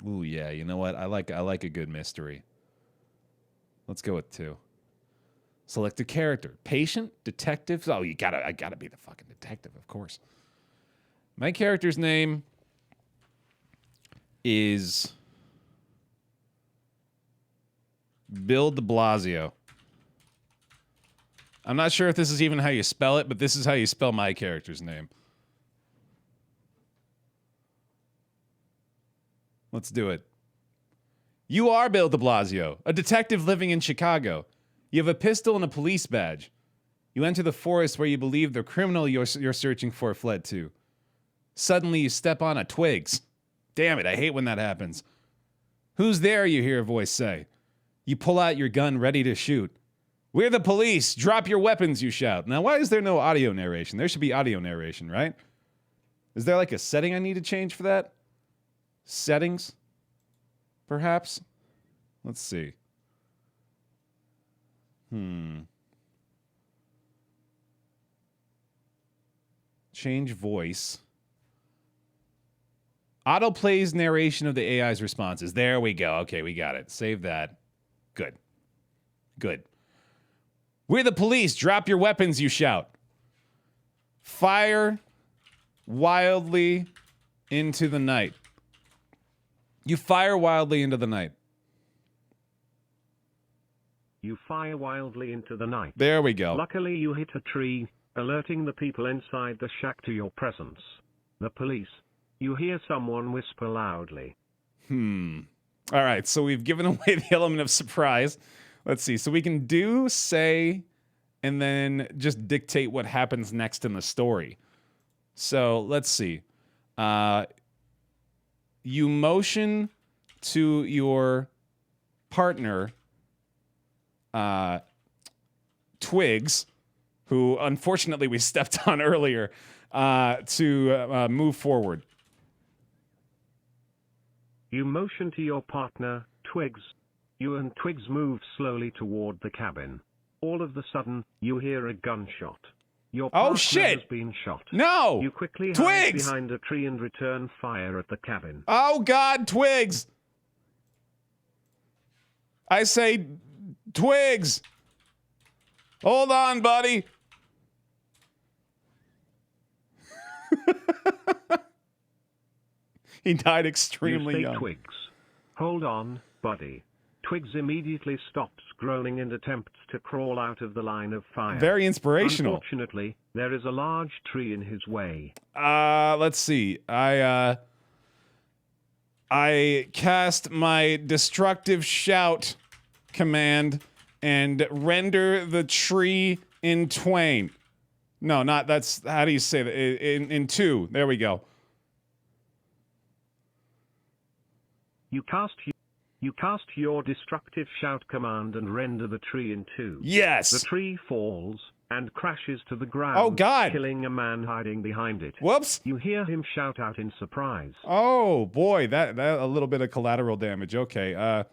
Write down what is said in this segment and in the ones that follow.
Ooh, yeah. You know what? I like a good mystery. Let's go with 2. Select a character. Patient, detective. Oh, I gotta be the fucking detective, of course. My character's name is Bill de Blasio. I'm not sure if this is even how you spell it, but this is how you spell my character's name. Let's do it. You are Bill de Blasio, a detective living in Chicago. You have a pistol and a police badge. You enter the forest where you believe the criminal you're searching for fled to. Suddenly you step on a twigs. Damn it, I hate when that happens. Who's there, you hear a voice say. You pull out your gun ready to shoot. We're the police. Drop your weapons, you shout. Now, why is there no audio narration? There should be audio narration, right? Is there like a setting I need to change for that? Settings? Perhaps? Let's see. Change voice. Auto plays narration of the AI's responses. There we go. Okay, we got it. Save that. Good. Good. We're the police. Drop your weapons, you shout. Fire wildly into the night. You fire wildly into the night. You fire wildly into the night. There we go. Luckily you hit a tree, alerting the people inside the shack to your presence. The police. You hear someone whisper loudly. All right, so we've given away the element of surprise. Let's see. So we can do, say, and then just dictate what happens next in the story. So let's see. You motion to your partner, Twigs, who unfortunately we stepped on earlier, to move forward. You motion to your partner, Twigs. You and Twigs move slowly toward the cabin. All of a sudden, you hear a gunshot. Your partner has been shot. No! You quickly Twigs! hide behind a tree and return fire at the cabin. Oh, God, Twigs! I say, Twigs! Hold on, buddy! He died extremely you say young. Twigs. Hold on, buddy. Twigs immediately stops groaning and attempts to crawl out of the line of fire. Very inspirational. Unfortunately, there is a large tree in his way. Let's see. I cast my destructive shout command and render the tree in twain. No, not that's how do you say that? In two. There we go. You cast your destructive shout command and render the tree in two. Yes. The tree falls and crashes to the ground. Oh, God. Killing a man hiding behind it. Whoops. You hear him shout out in surprise. Oh boy, that a little bit of collateral damage. Okay.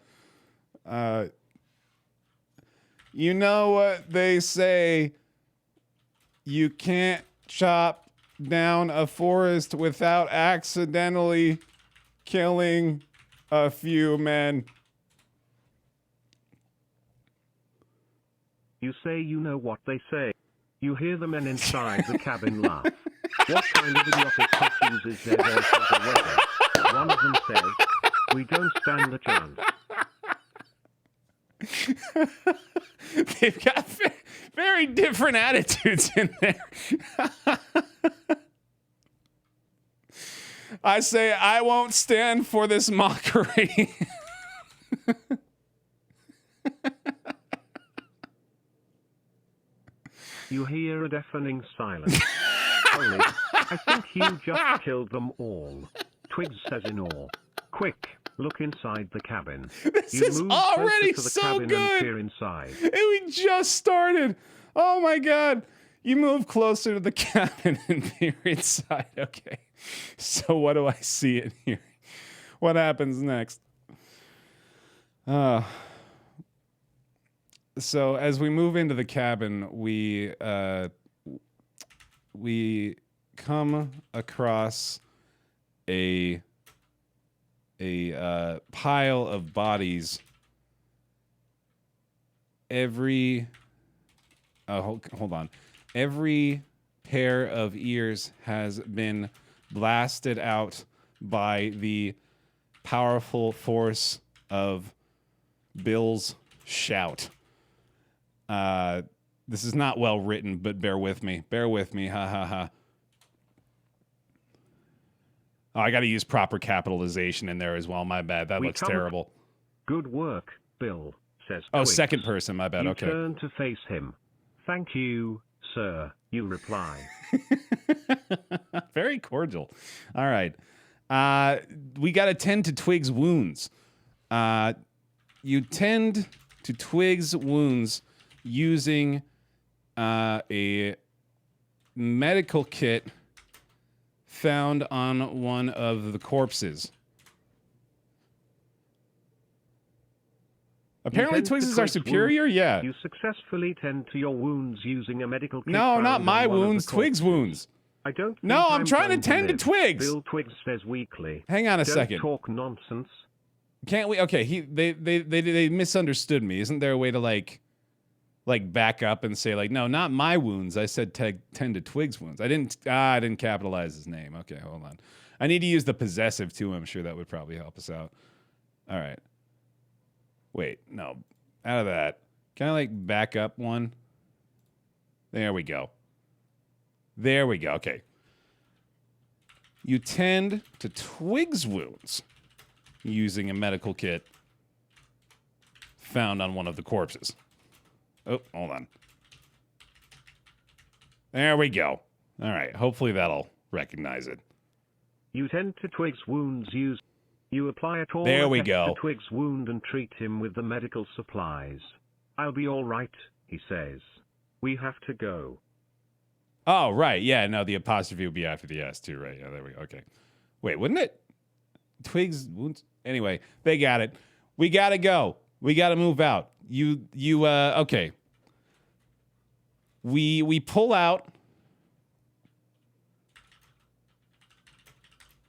You know what they say? You can't chop down a forest without accidentally killing a few men. You say you know what they say. You hear the men inside the cabin laugh. What kind of idiotic cock uses their voice as a weapon? One of them says, "We don't stand a chance." They've got very different attitudes in there. I say, I won't stand for this mockery. You hear a deafening silence. Only, I think you just killed them all. Twigs says in awe. Quick, look inside the cabin. This you is move already closer to the so cabin good. and peer inside. And we just started. Oh my God. You move closer to the cabin and peer inside. Okay. So what do I see in here? What happens next? So as we move into the cabin, we come across a a pile of bodies. Hold on. Every pair of ears has been blasted out by the powerful force of Bill's shout. This is not well written, but bear with me. Bear with me. Ha ha ha. Oh, I got to use proper capitalization in there as well. My bad. That looks terrible. Good work, Bill, says Oh, Twix. second person. My bad. You Okay. turn to face him. Thank you, sir, you reply. Very cordial. All right. We got to tend to Twig's wounds. You tend to Twig's wounds using a medical kit found on one of the corpses. Apparently, Twigs are superior? Yeah. You successfully tend to your wounds using a medical kit. No, found not on my one of the wounds, Twigs' corpses. wounds. I don't. No, think I'm trying to going tend to live. Twigs. Bill Twiggs says weakly. Hang on a Don't second. talk nonsense. Can't we? Okay, they misunderstood me. Isn't there a way to like back up and say like, no, not my wounds. I said tend to Twig's wounds. I didn't capitalize his name. Okay, hold on. I need to use the possessive too. I'm sure that would probably help us out. All right. Wait, no. Out of that. Can I like back up one? There we go. There we go. Okay. You tend to Twig's wounds using a medical kit found on one of the corpses. Oh, hold on. There we go. All right. Hopefully that'll recognize it. You tend to Twig's wounds. You apply a tall There we effect go. to Twig's wound and treat him with the medical supplies. I'll be all right, he says. We have to go. Oh, right. Yeah, no, the apostrophe would be after the S too, right? Yeah, there we go. Okay. Wait, wouldn't it? Twig's wounds. Anyway, they got it. We got to go. We got to move out. Okay. We pull out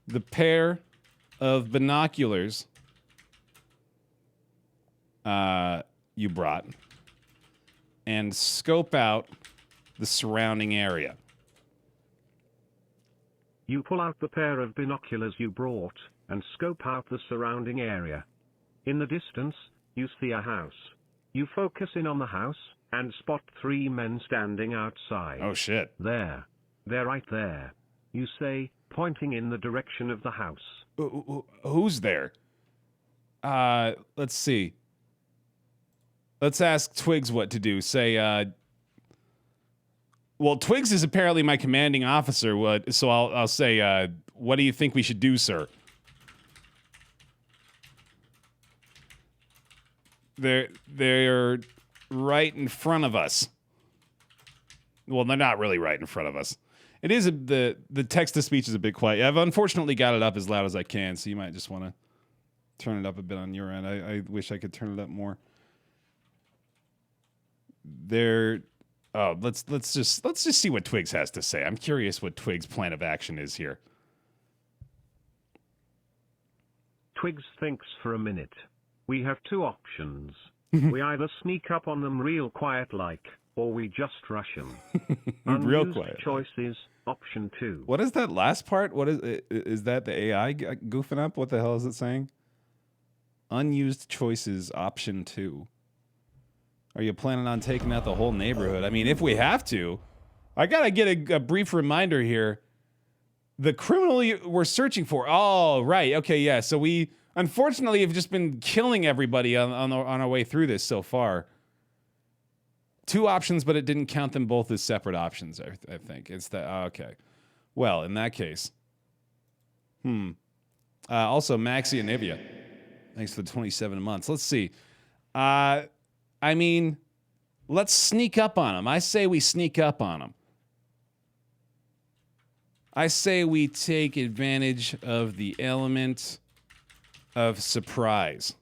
the pair of binoculars you brought and scope out the surrounding area. You pull out the pair of binoculars you brought and scope out the surrounding area. In the distance, you see a house. You focus in on the house and spot 3 men standing outside. Oh, shit. There. They're right there. You say, pointing in the direction of the house. Who's there? Let's see. Let's ask Twigs what to do. Say, well, Twigs is apparently my commanding officer, so I'll say, what do you think we should do, sir? They're right in front of us. Well, they're not really right in front of us. It is the text-to-speech is a bit quiet. I've unfortunately got it up as loud as I can, so you might just want to turn it up a bit on your end. I wish I could turn it up more. Let's just see what Twigs has to say. I'm curious what Twigs' plan of action is here. Twigs thinks for a minute. We have 2 options. We either sneak up on them real quiet like, or we just rush them. Real Unused quiet. choices, option 2. What is that last part? What is that the AI goofing up? What the hell is it saying? Unused choices, option 2. Are you planning on taking out the whole neighborhood? I mean, if we have to, I gotta get a brief reminder here. The criminal we're searching for. Oh, right. Okay, yeah. So we unfortunately have just been killing everybody on our way through this so far. 2 options, but it didn't count them both as separate options. I think it's that. Okay. Well, in that case. Also, Maxi and Nivea. Thanks for the 27 months. Let's see. I mean, let's sneak up on them. I say we sneak up on them. I say we take advantage of the element of surprise.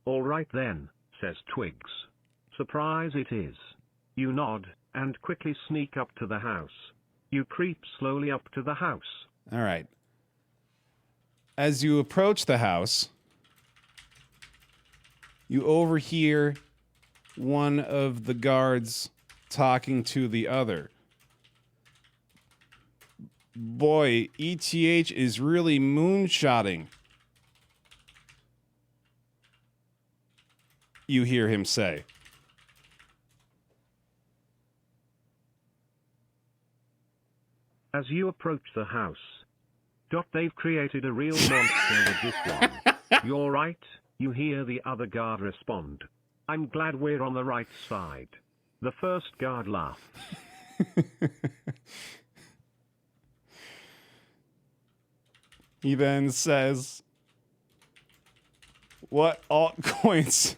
All right then, says Twigs. Surprise it is. You nod, and quickly sneak up to the house. You creep slowly up to the house. All right. As you approach the house, you overhear one of the guards talking to the other. Boy, ETH is really moonshotting. You hear him say. As you approach the house, they've created a real monster with this one. You're right, you hear the other guard respond. I'm glad we're on the right side. The first guard laughs. He then says, "What altcoins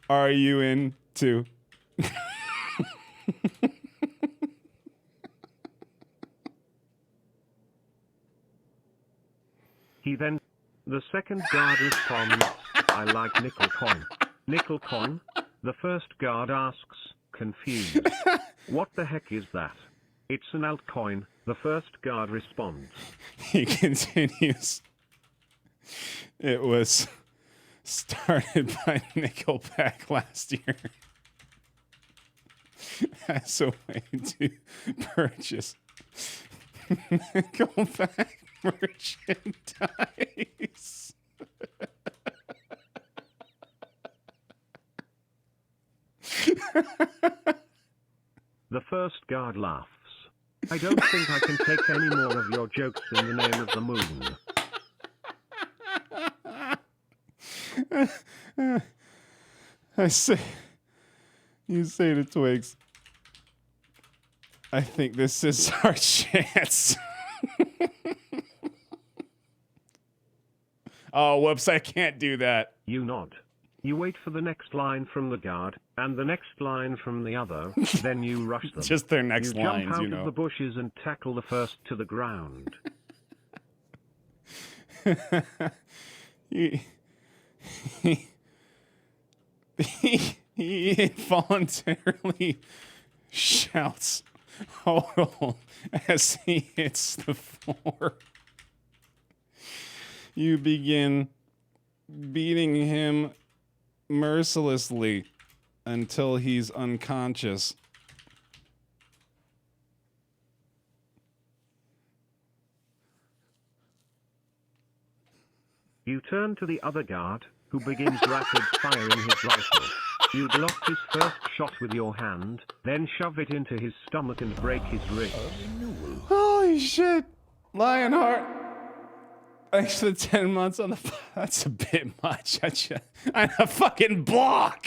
are you into?" The second guard responds, I like nickel coin. Nickel coin? The first guard asks, confused. What the heck is that? It's an altcoin, the first guard responds. He continues. It was started by Nickelback last year as a way to purchase Nickelback merchandise. The first guard laughs. I don't think I can take any more of your jokes in the name of the moon. I say, you say to Twigs, I think this is our chance. Oh, whoops, I can't do that. You nod. You wait for the next line from the guard, and the next line from the other, then you rush them. Just their next lines, jump out you know. of the bushes and tackle the first to the ground. he involuntarily shouts, "Hold!" as he hits the floor. You begin beating him mercilessly until he's unconscious. You turn to the other guard, who begins rapid firing his rifle. You block his first shot with your hand, then shove it into his stomach and break his ribs. Holy shit! Lionheart! Thanks for the 10 months on the... That's a bit much. I'm a fucking block!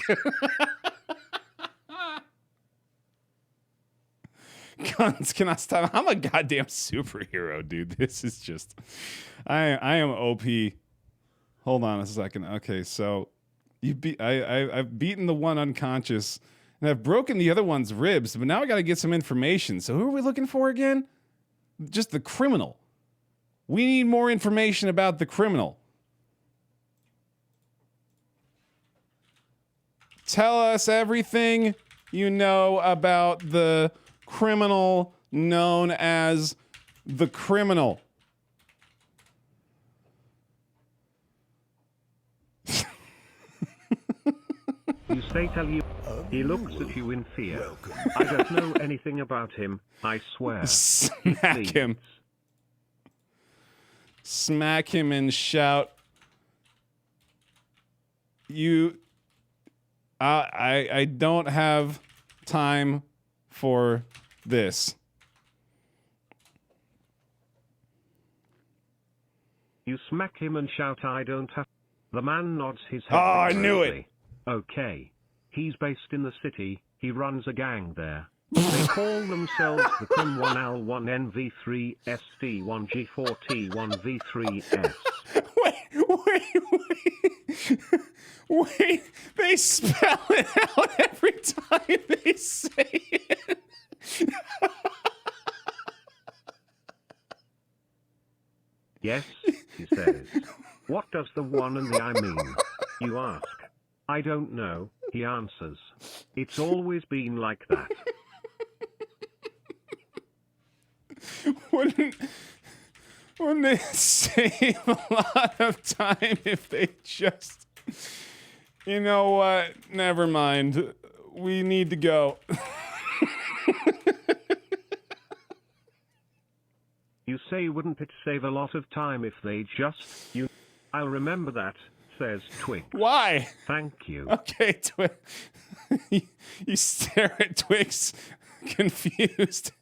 Guns cannot stop. I'm a goddamn superhero, dude. This is just... I am OP. Hold on a second. Okay, so... I've beaten the one unconscious, and I've broken the other one's ribs, but now I gotta get some information. So who are we looking for again? Just the criminal. We need more information about the criminal. Tell us everything you know about the criminal known as the criminal. You say tell you. He looks at you in fear. I don't know anything about him, I swear. Smack him. Smack him and shout, I don't have time for this. You smack him and shout, I don't have... The man nods his head. Oh, I knew it. Okay. He's based in the city, he runs a gang there. They call themselves the Crim 1L1NV3ST1G4T1V3S. Wait, they spell it out every time they say it. Yes, he says. What does the one and the I mean? You ask. I don't know, he answers. It's always been like that. Wouldn't it save a lot of time if they just... You know what? Never mind. We need to go. You say, wouldn't it save a lot of time if they just... I'll remember that, says Twig. Why? Thank you. Okay, Twix. You stare at Twix, confused.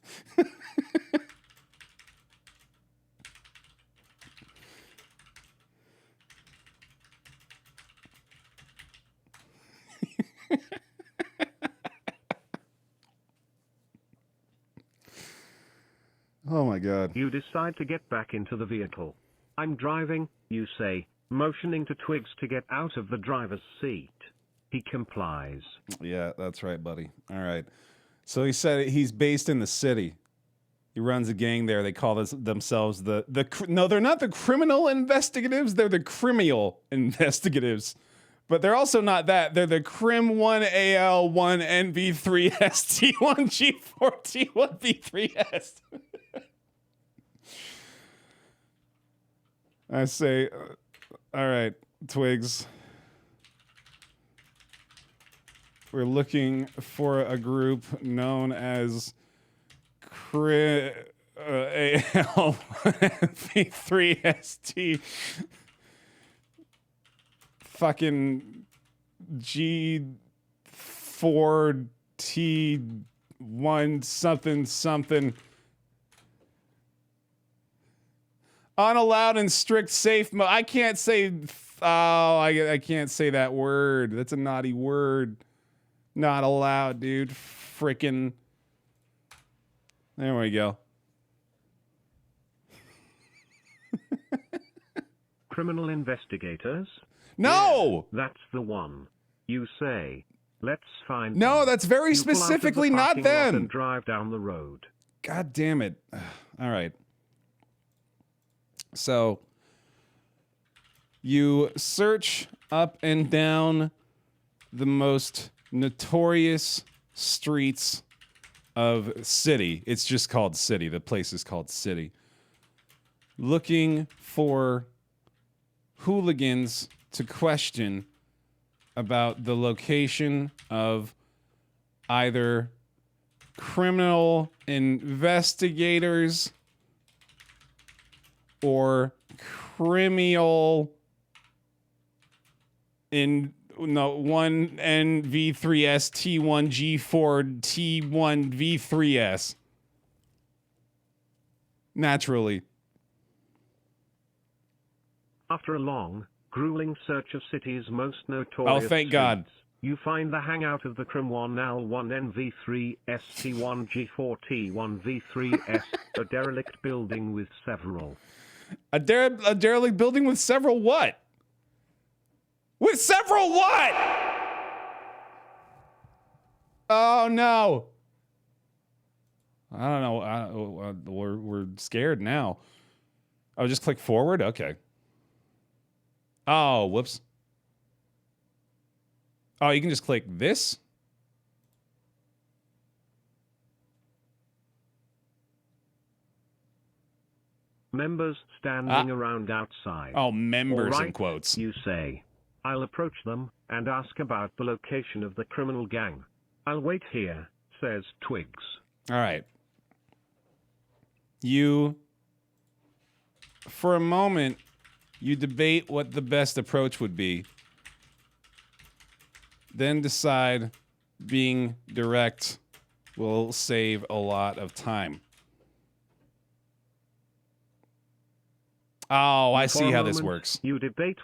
Oh my god. You decide to get back into the vehicle. I'm driving, you say, motioning to Twigs to get out of the driver's seat. He complies. Yeah, that's right, buddy. All right. So he said he's based in the city. He runs a gang there. They call themselves no, they're not the criminal investigatives. They're the criminal investigatives. But they're also not that. They're the Crim 1AL 1NV3S T1G4 T1V3S. I say, all right, Twigs. We're looking for a group known as AL3ST fucking G4T1 something something. Unallowed and strict safe mode. I can't say. I can't say that word. That's a naughty word. Not allowed, dude. Frickin'. There we go. Criminal investigators? No! Yeah, that's the one. You say, let's find No, them. that's very You pull out of the specifically not parking lot them. and drive down the road. God damn it. All right. So, you search up and down the most notorious streets of City. It's just called City. The place is called City. Looking for hooligans to question about the location of either criminal investigators or criminal in no 1NV3S T1G4 T1V3S. Naturally. After a long, grueling search of City's most notorious thank God. streets, you find the hangout of the Crim 1L1NV3ST1G4T1V3S, a derelict building with several. A derelict building with several what? With several what? Oh no. I don't know. We're scared now. Oh, just click forward? Okay. Oh, whoops. Oh, you can just click this? Members standing around outside. Oh, members All right, in quotes. You say, I'll approach them and ask about the location of the criminal gang. I'll wait here, says Twigs. All right. You, for a moment, you debate what the best approach would be. Then decide being direct will save a lot of time. Oh, I see how this works. You debate.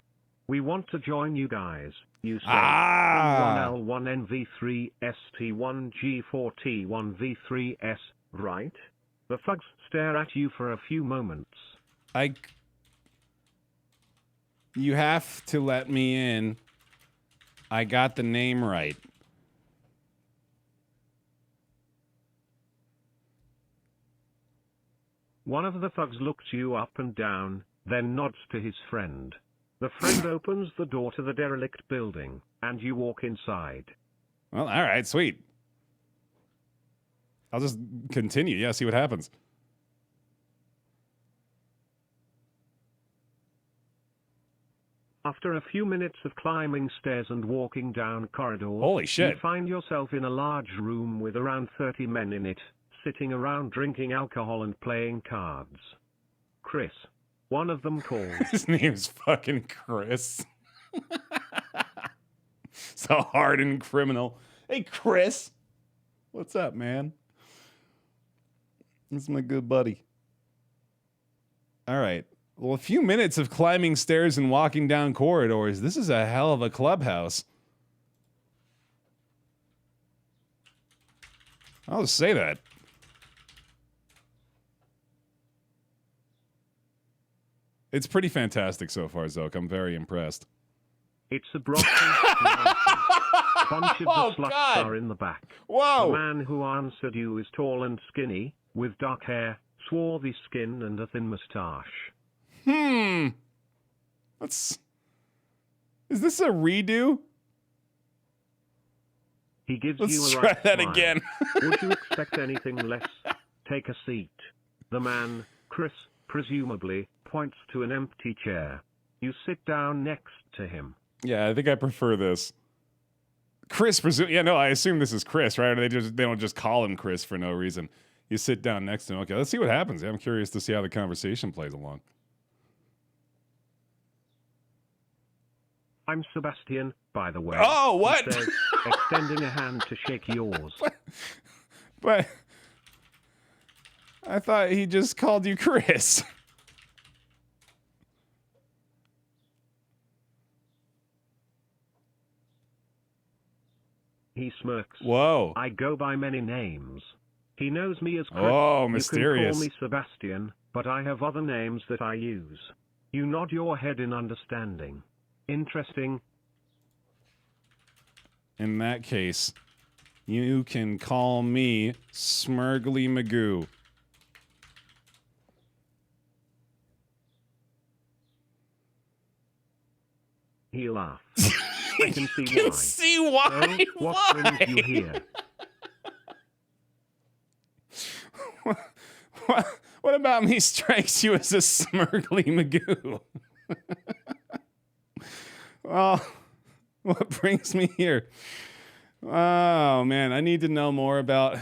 We want to join you guys. You say, 1L1NV3ST1G4T1V3S, right? The thugs stare at you for a few moments. You have to let me in. I got the name right. One of the thugs looks you up and down, then nods to his friend. The friend opens the door to the derelict building, and you walk inside. Well, all right, sweet. I'll just continue. Yeah, see what happens. After a few minutes of climbing stairs and walking down corridors, Holy shit. you find yourself in a large room with around 30 men in it, sitting around drinking alcohol and playing cards. Chris, one of them calls. His name's fucking Chris. So hardened criminal. Hey, Chris. What's up, man? This is my good buddy. All right. Well, a few minutes of climbing stairs and walking down corridors. This is a hell of a clubhouse. I'll just say that. It's pretty fantastic so far, Zoke. I'm very impressed. It's a broadcast. A bunch of the sluts are in the back. Whoa! The man who answered you is tall and skinny, with dark hair, swarthy skin, and a thin moustache. Is this a redo? He gives Let's you a try right that smile. again. Would you expect anything less? Take a seat. The man, Chris, presumably, points to an empty chair. You sit down next to him. Yeah, I think I prefer this. Chris, I assume this is Chris, right? Or they don't just call him Chris for no reason. You sit down next to him. Okay, let's see what happens. I'm curious to see how the conversation plays along. I'm Sebastian, by the way. Oh, what? He says, extending a hand to shake yours. But I thought he just called you Chris. He smirks. Whoa. I go by many names. He knows me as Chris. Oh, mysterious. You can call me Sebastian, but I have other names that I use. You nod your head in understanding. Interesting. In that case, you can call me Smurgly Magoo. He laughs. I can see You why. can see why. So, what brings you here? What about me strikes you as a Smurgly Magoo? Well, what brings me here? Oh, man, I need to know more about...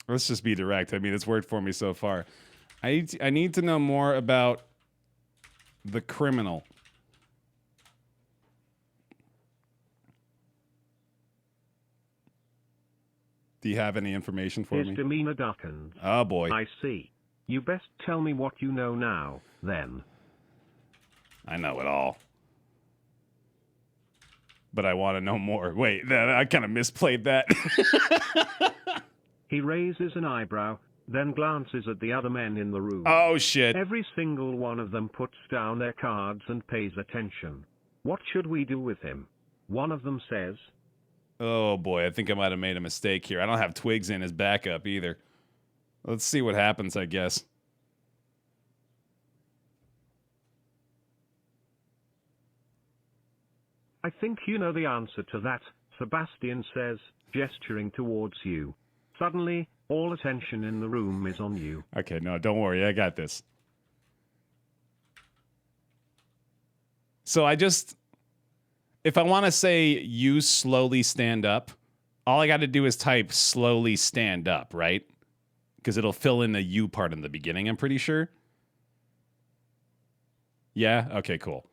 Let's just be direct. I mean, it's worked for me so far. I need to know more about the criminal. Do you have any information for His me? demeanor darkens. Oh, boy. I see. You best tell me what you know now, then. I know it all. But I want to know more. Wait, I kind of misplayed that. He raises an eyebrow, then glances at the other men in the room. Oh, shit. Every single one of them puts down their cards and pays attention. What should we do with him? One of them says, Oh, boy, I think I might have made a mistake here. I don't have Twigs in as backup either. Let's see what happens, I guess. I think you know the answer to that, Sebastian says, gesturing towards you. Suddenly, all attention in the room is on you. Okay, no, don't worry. I got this. So if I want to say you slowly stand up, all I got to do is type slowly stand up, right? Because it'll fill in the you part in the beginning, I'm pretty sure. Yeah? Okay, cool.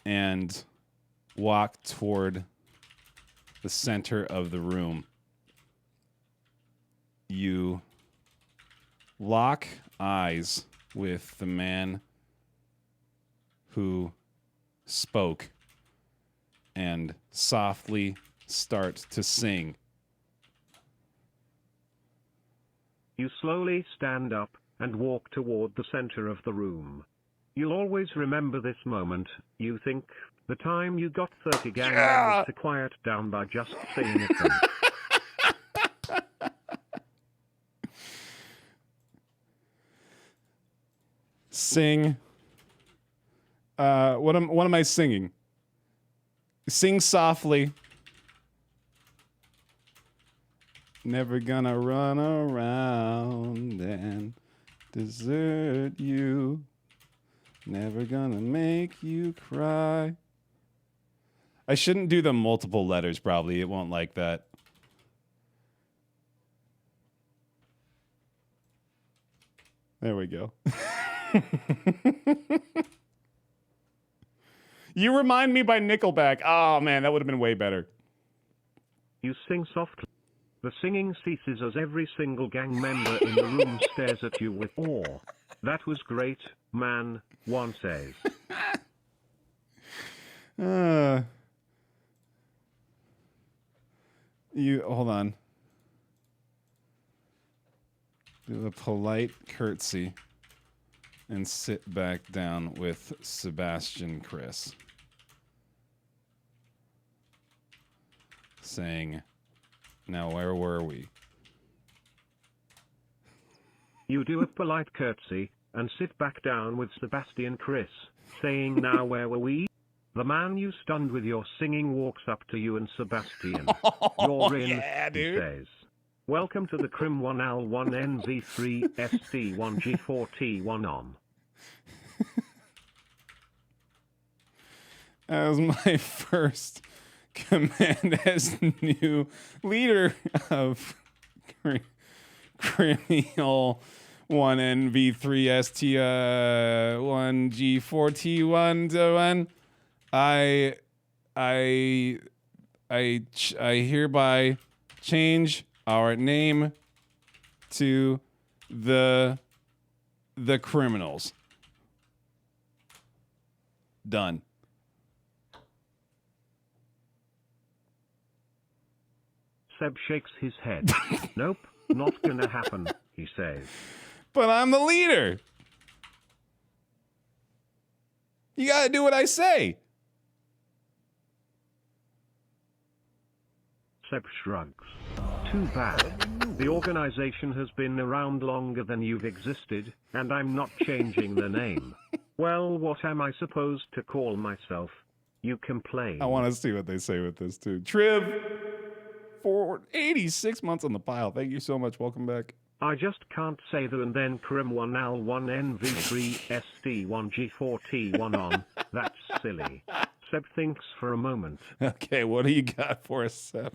And walk toward the center of the room. You lock eyes with the man who spoke and softly start to sing. You slowly stand up and walk toward the center of the room. You'll always remember this moment. You think the time you got 30 gang members to quiet down by just saying it them. Sing. What am I singing? Sing softly. Never gonna run around and desert you. Never gonna make you cry. I shouldn't do the multiple letters, probably. It won't like that. There we go. You Remind Me by Nickelback. Oh, man, that would have been way better. You sing softly. The singing ceases as every single gang member in the room stares at you with awe. That was great, man, one says. You hold on. Do a polite curtsy and sit back down with Sebastian Chris. Saying, now where were we? You do a polite curtsy and sit back down with Sebastian Chris, saying, now where were we? The man you stunned with your singing walks up to you and Sebastian. You're in, yeah, dude. He says. Welcome to the Crim 1L1NV3ST1G4T1 on. As my first command as new leader of Criminal 1NV3ST1G4T1. I hereby change our name to the Criminals. Done. Seb shakes his head. Nope, not gonna happen, he says. But I'm the leader. You gotta do what I say. Seb shrugs. Too bad. The organization has been around longer than you've existed, and I'm not changing the name. Well, what am I supposed to call myself? You complain. I want to see what they say with this, too. Trib, for 86 months on the pile. Thank you so much. Welcome back. I just can't say the and then Crim 1L1NV3ST1G4T1 on. That's silly. Seb thinks for a moment. Okay, what do you got for us, Seb?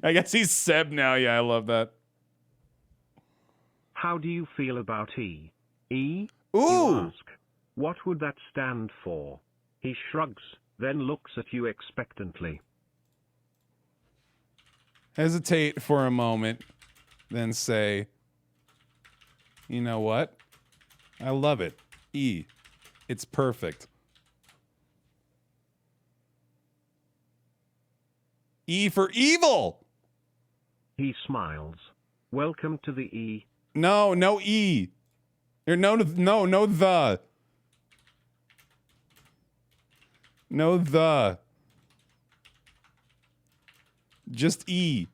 I guess he's Seb now. Yeah, I love that. How do you feel about E? E? Ooh! You ask. What would that stand for? He shrugs, then looks at you expectantly. Hesitate for a moment, then say, you know what? I love it. E. It's perfect. E for evil. He smiles. Welcome to the E. No E. Or no the. No the. Just E.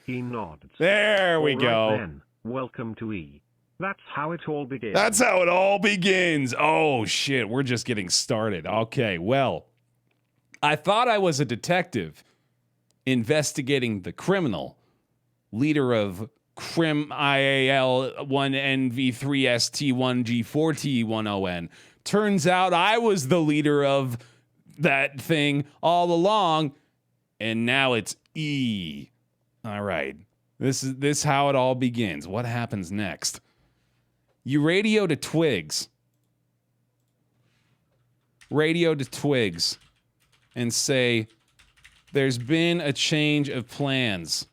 He nods. There we go. Then, welcome to E. That's how it all begins. That's how it all begins. Oh, shit. We're just getting started. Okay, well, I thought I was a detective investigating the criminal, leader of Crim IAL 1NV3ST1G4T10N. Turns out I was the leader of that thing all along, and now it's E. All right. This is how it all begins. What happens next? You radio to Twigs. Radio to Twigs and say, there's been a change of plans.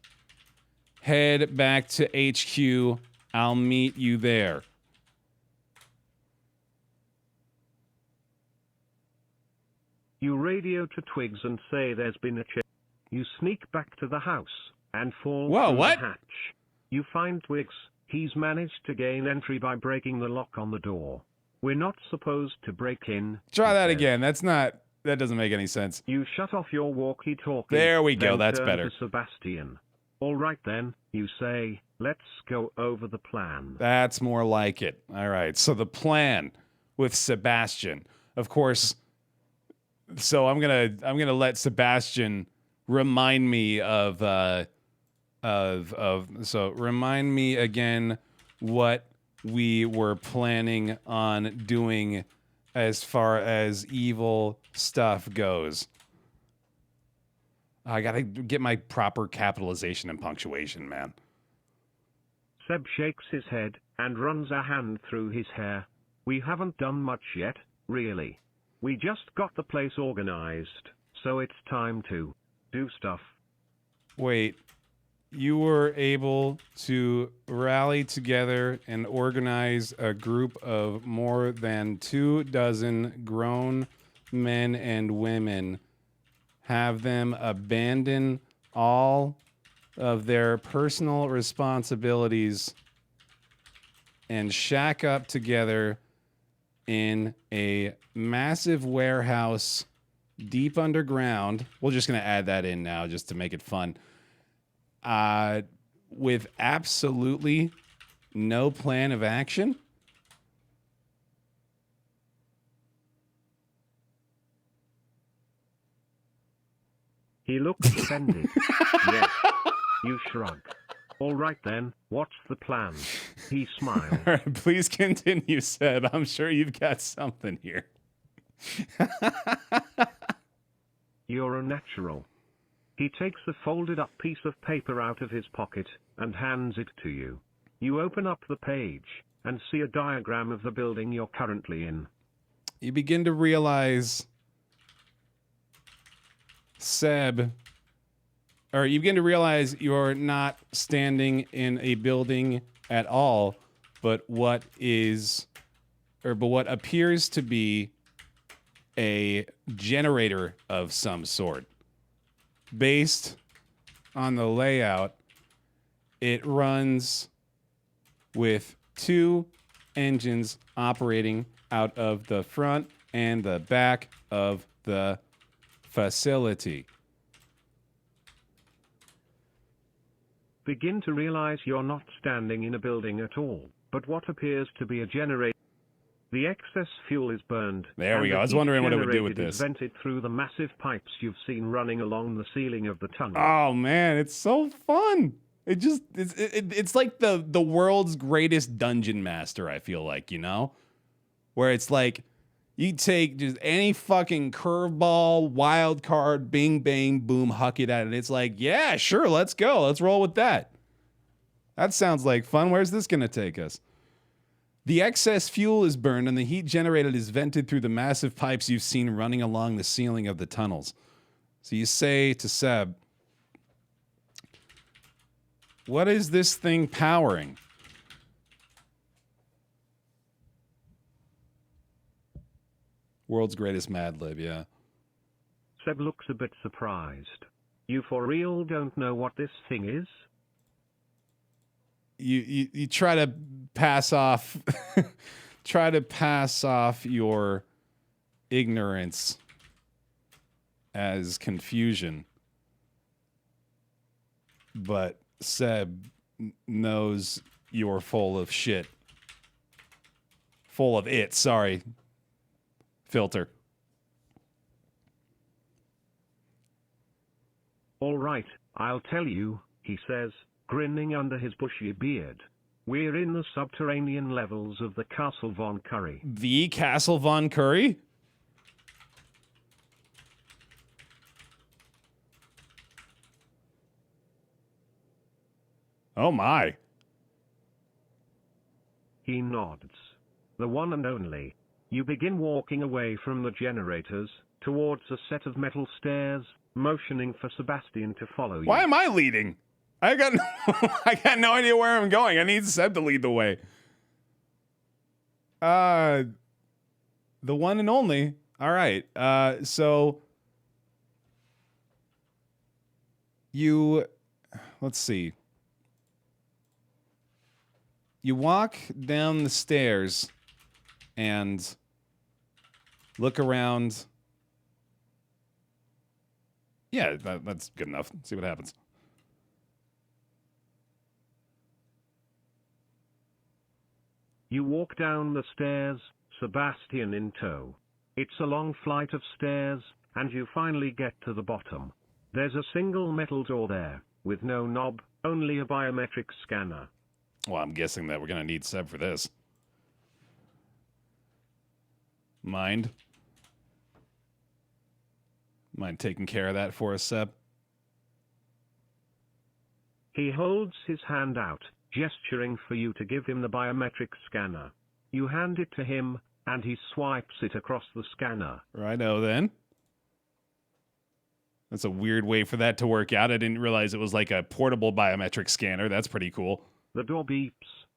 Head back to HQ. I'll meet you there. You radio to Twigs and say there's been a change. You sneak back to the house and fall through the hatch. You find Twigs. He's managed to gain entry by breaking the lock on the door. We're not supposed to break in. Try that again. That doesn't make any sense. You shut off your walkie-talkie. There we go. That's turn better. To Sebastian. All right then, you say, let's go over the plan. That's more like it. All right. So the plan with Sebastian, of course. So I'm gonna let Sebastian remind me so remind me again what we were planning on doing as far as evil stuff goes. I gotta get my proper capitalization and punctuation, man. Seb shakes his head and runs a hand through his hair. We haven't done much yet, really. We just got the place organized, so it's time to do stuff. Wait, you were able to rally together and organize a group of more than 24 grown men and women, have them abandon all of their personal responsibilities and shack up together in a massive warehouse deep underground. We're just going to add that in now just to make it fun. With absolutely no plan of action. He looks offended. Yes. You shrug. All right then, what's the plan? He smiles. All right, please continue, Seb. I'm sure you've got something here. You're a natural. He takes a folded up piece of paper out of his pocket and hands it to you. You open up the page and see a diagram of the building you're currently in. You begin to realize, Seb, or you begin to realize you're not standing in a building at all, but what appears to be a generator of some sort. Based on the layout, it runs with 2 engines operating out of the front and the back of the facility. Begin to realize you're not standing in a building at all, but what appears to be a generator. The excess fuel is burned. There we go. I was wondering what it would do with this. Vented through the massive pipes you've seen running along the ceiling of the tunnel. Oh man, it's so fun. It's like the world's greatest dungeon master, I feel like, you know? Where it's like you take just any fucking curveball, wild card, bing bang boom, huck it at it. It's like, yeah, sure, let's go. Let's roll with that. That sounds like fun. Where's this going to take us? The excess fuel is burned and the heat generated is vented through the massive pipes you've seen running along the ceiling of the tunnels. So you say to Seb, what is this thing powering? World's greatest Mad Lib, yeah. Seb looks a bit surprised. You for real don't know what this thing is? You try to pass off your ignorance as confusion, but Seb knows you're full of shit. Full of it, sorry. Filter. All right, I'll tell you, he says, grinning under his bushy beard. We're in the subterranean levels of the Castle Von Curry. The Castle Von Curry? Oh my. He nods. The one and only. You begin walking away from the generators, towards a set of metal stairs, motioning for Sebastian to follow you. Why am I leading? I got no idea where I'm going. I need Seb to lead the way. The one and only. All right. So let's see. You walk down the stairs and look around. Yeah, that's good enough. Let's see what happens. You walk down the stairs, Sebastian in tow. It's a long flight of stairs, and you finally get to the bottom. There's a single metal door there, with no knob, only a biometric scanner. Well, I'm guessing that we're going to need Seb for this. Mind taking care of that for us, Seb? He holds his hand out, gesturing for you to give him the biometric scanner. You hand it to him, and he swipes it across the scanner. Righto then. That's a weird way for that to work out. I didn't realize it was like a portable biometric scanner. That's pretty cool. The door beeps,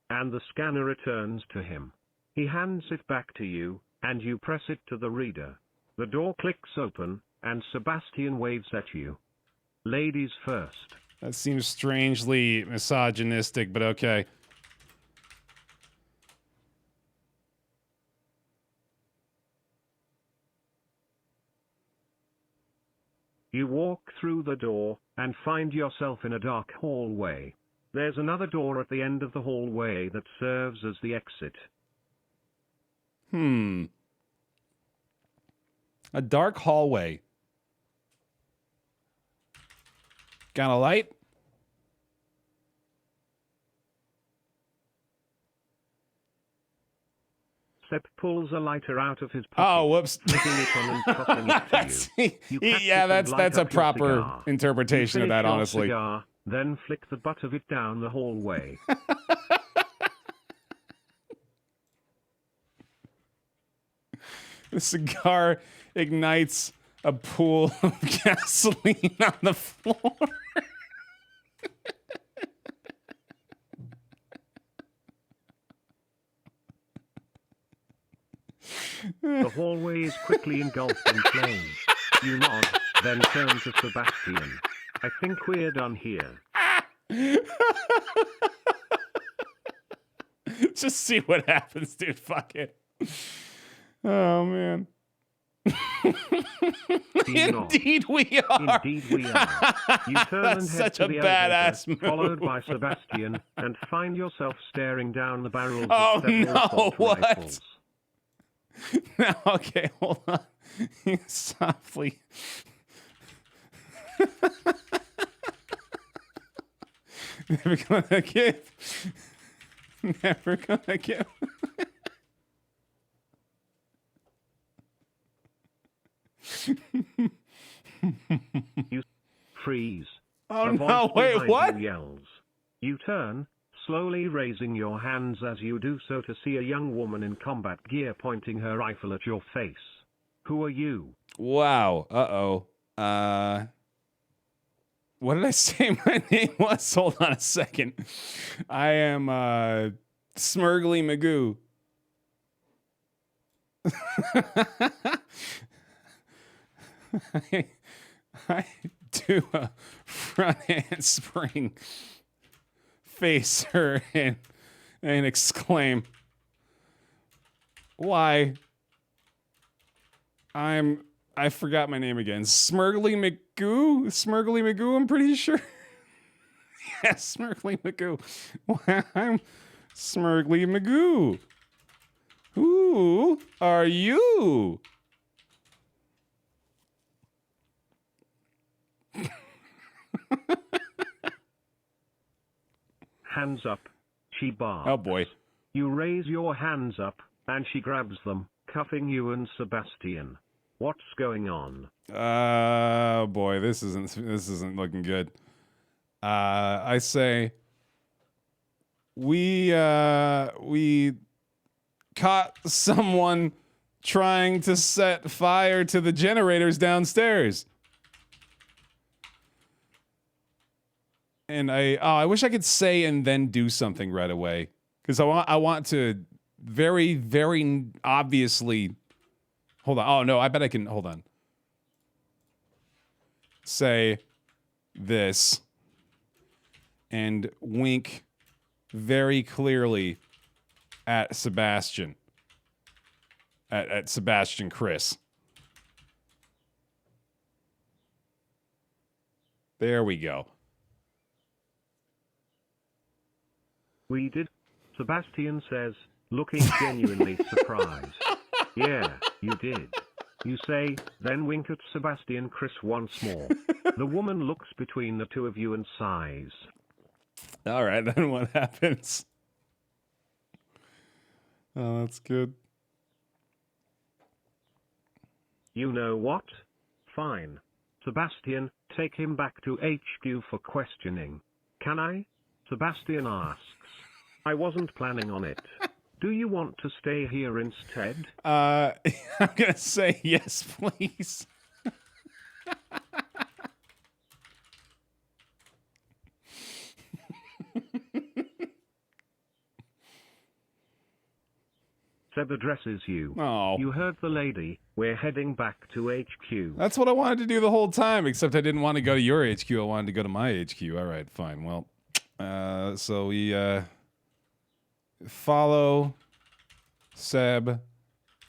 and the scanner returns to him. He hands it back to you, and you press it to the reader. The door clicks open, and Sebastian waves at you. Ladies first. That seems strangely misogynistic, but okay. You walk through the door, and find yourself in a dark hallway. There's another door at the end of the hallway that serves as the exit. A dark hallway. Got a light? Sepp pulls a lighter out of his pocket. Oh, whoops. Flicking it on and tossing it to you. You catch Yeah, it and that's light a up your proper cigar. interpretation You of that, finish your honestly. Cigar, then flick the butt of it down the hallway. The cigar ignites a pool of gasoline on the floor. The hallway is quickly engulfed in flames. You nod, then turn to Sebastian. I think we're done here. Just see what happens, dude. Fuck it. Oh, man. Indeed we are. Indeed we are. You turn and head Such to a the badass elevator, move. followed by Sebastian, and find yourself staring down the barrels Oh, of several no, assault what? rifles. Now, okay, hold on. Softly. Never gonna give. Never gonna give. You freeze. Oh, A voice no, wait, behind what? You yells. You turn, slowly raising your hands as you do so to see a young woman in combat gear pointing her rifle at your face. Who are you? Wow. Uh-oh. What did I say my name was? Hold on a second. I am, Smurgly Magoo. I do a front handspring, face her, and exclaim, "Why? I forgot my name again. Smurgly McGoo? Smurgly Magoo, I'm pretty sure." Yes, Smurgly Magoo. Well, I'm Smurgly Magoo. Who are you? Hands up. She barks. Oh boy. You raise your hands up, and she grabs them, cuffing you and Sebastian. What's going on? Oh boy, this isn't looking good. I say we caught someone trying to set fire to the generators downstairs. And I wish I could say and then do something right away, because I want to very, very obviously. Hold on. Oh no, I bet I can. Hold on. Say this and wink very clearly at Sebastian. At Sebastian Chris. There we go. We did, Sebastian says, looking genuinely surprised. Yeah, you did. You say, then wink at Sebastian Chris once more. The woman looks between the two of you and sighs. All right, then what happens? Oh, that's good. You know what? Fine. Sebastian, take him back to HQ for questioning. Can I? Sebastian asks. I wasn't planning on it. Do you want to stay here instead? I'm gonna say yes, please. Seb addresses you. Oh. You heard the lady. We're heading back to HQ. That's what I wanted to do the whole time, except I didn't want to go to your HQ. I wanted to go to my HQ. All right, fine. Well, so we follow Seb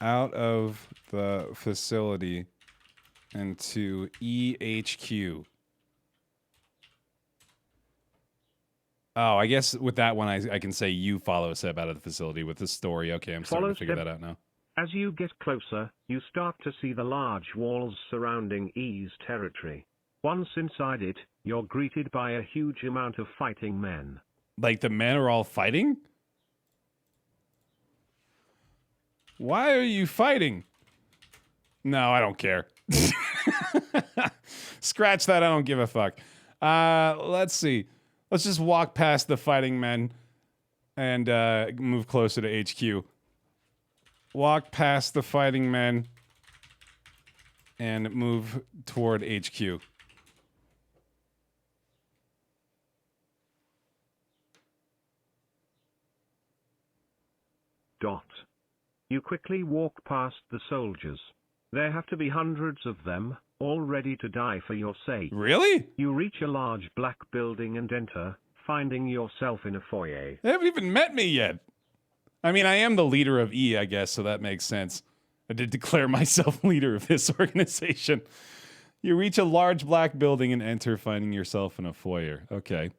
out of the facility into EHQ. Oh, I guess with that one, I can say you follow Seb out of the facility with this story. Okay, I'm starting to figure that out now. As you get closer, you start to see the large walls surrounding E's territory. Once inside it, you're greeted by a huge amount of fighting men. Like the men are all fighting? Why are you fighting? No, I don't care. Scratch that. I don't give a fuck. Let's see. Let's just walk past the fighting men and move closer to HQ. Walk past the fighting men and move toward HQ. You quickly walk past the soldiers. There have to be hundreds of them, all ready to die for your sake. Really? You reach a large black building and enter, finding yourself in a foyer. They haven't even met me yet. I mean, I am the leader of E, I guess, so that makes sense. I did declare myself leader of this organization. You reach a large black building and enter, finding yourself in a foyer. Okay.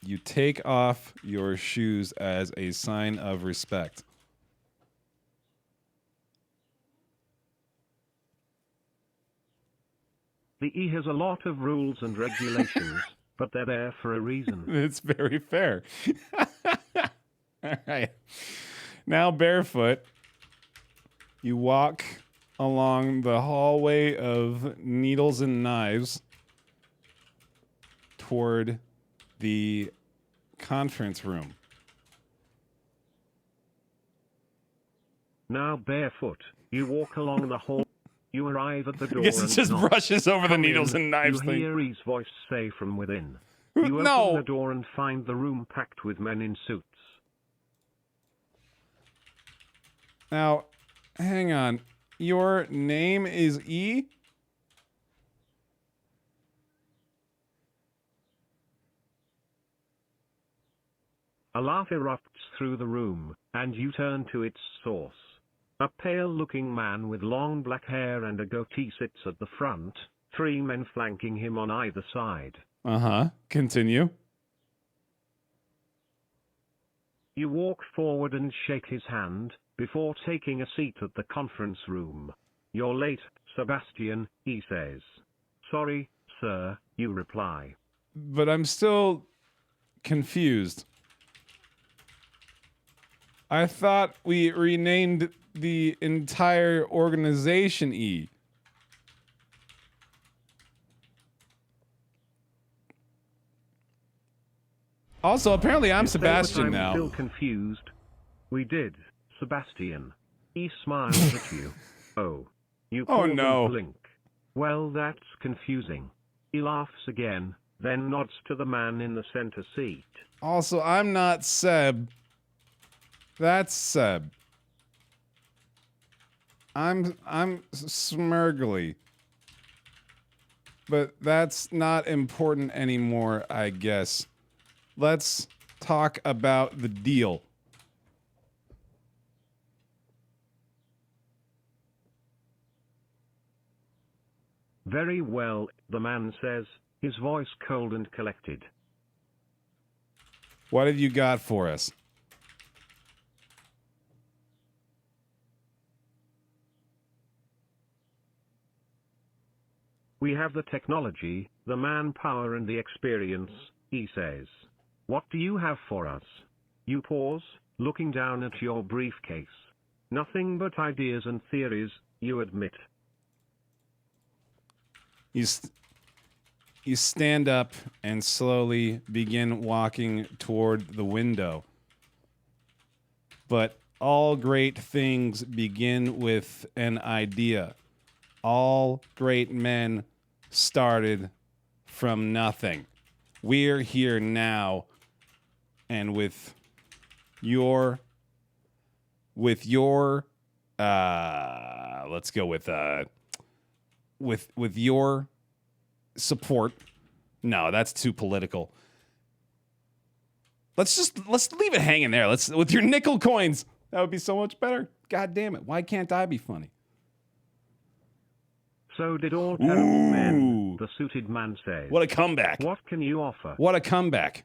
You take off your shoes as a sign of respect. The E has a lot of rules and regulations, but they're there for a reason. It's very fair. All right. Now, barefoot, you walk along the hallway of needles and knives toward the conference room. Now barefoot, you walk along the hall. You arrive at the door. I guess it just knock. brushes over the Come needles in, and knives you thing. hear E's voice say from within. You No. open the door and find the room packed with men in suits. Now, hang on. Your name is E? A laugh erupts through the room, and you turn to its source. A pale-looking man with long black hair and a goatee sits at the front, 3 men flanking him on either side. Uh-huh. Continue. You walk forward and shake his hand, before taking a seat at the conference room. You're late, Sebastian, he says. Sorry, sir, you reply. But I'm still confused. I thought we renamed the entire organization E. Also, apparently I'm Sebastian I'm now. still confused. We did, Sebastian. He smiles at you. Oh. You Oh, pause and no. blink. Well, that's confusing. He laughs again, then nods to the man in the center seat. Also, I'm not Seb. That's Seb. I'm Smurgly. But that's not important anymore, I guess. Let's talk about the deal. Very well, the man says, his voice cold and collected. What have you got for us? We have the technology, the manpower and the experience, he says. What do you have for us? You pause, looking down at your briefcase. Nothing but ideas and theories, you admit. You stand up and slowly begin walking toward the window. But all great things begin with an idea. All great men started from nothing. We're here now, and with your let's go with your support. No, that's too political. Let's leave it hanging there. With your nickel coins. That would be so much better. God damn it. Why can't I be funny? So did all terrible men, the suited man says. What a comeback. What can you offer? What a comeback.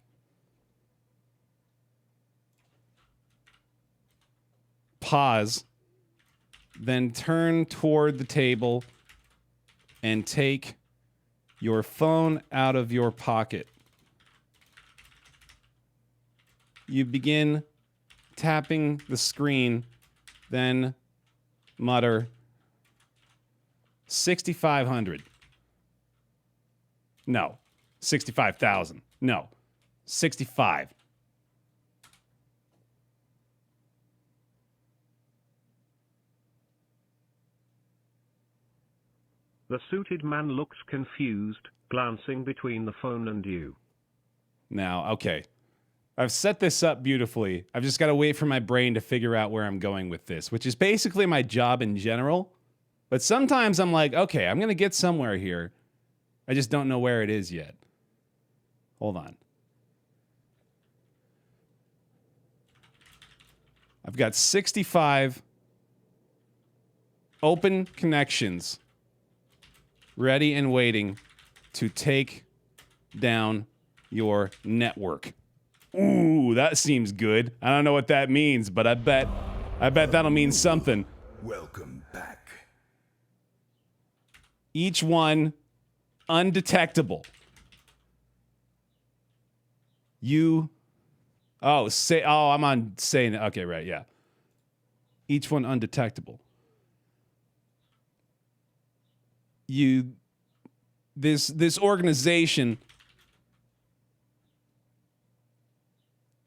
Pause. Then turn toward the table and take your phone out of your pocket. You begin tapping the screen, then mutter 6,500. No. 65,000. No. 65. The suited man looks confused, glancing between the phone and you. Now, okay. I've set this up beautifully. I've just got to wait for my brain to figure out where I'm going with this, which is basically my job in general. But sometimes I'm like, okay, I'm going to get somewhere here. I just don't know where it is yet. Hold on. I've got 65 open connections ready and waiting to take down your network. Ooh, that seems good. I don't know what that means, but I bet that'll mean something. Welcome back. Each one undetectable. I'm on saying, okay, right, yeah. Each one undetectable. This organization,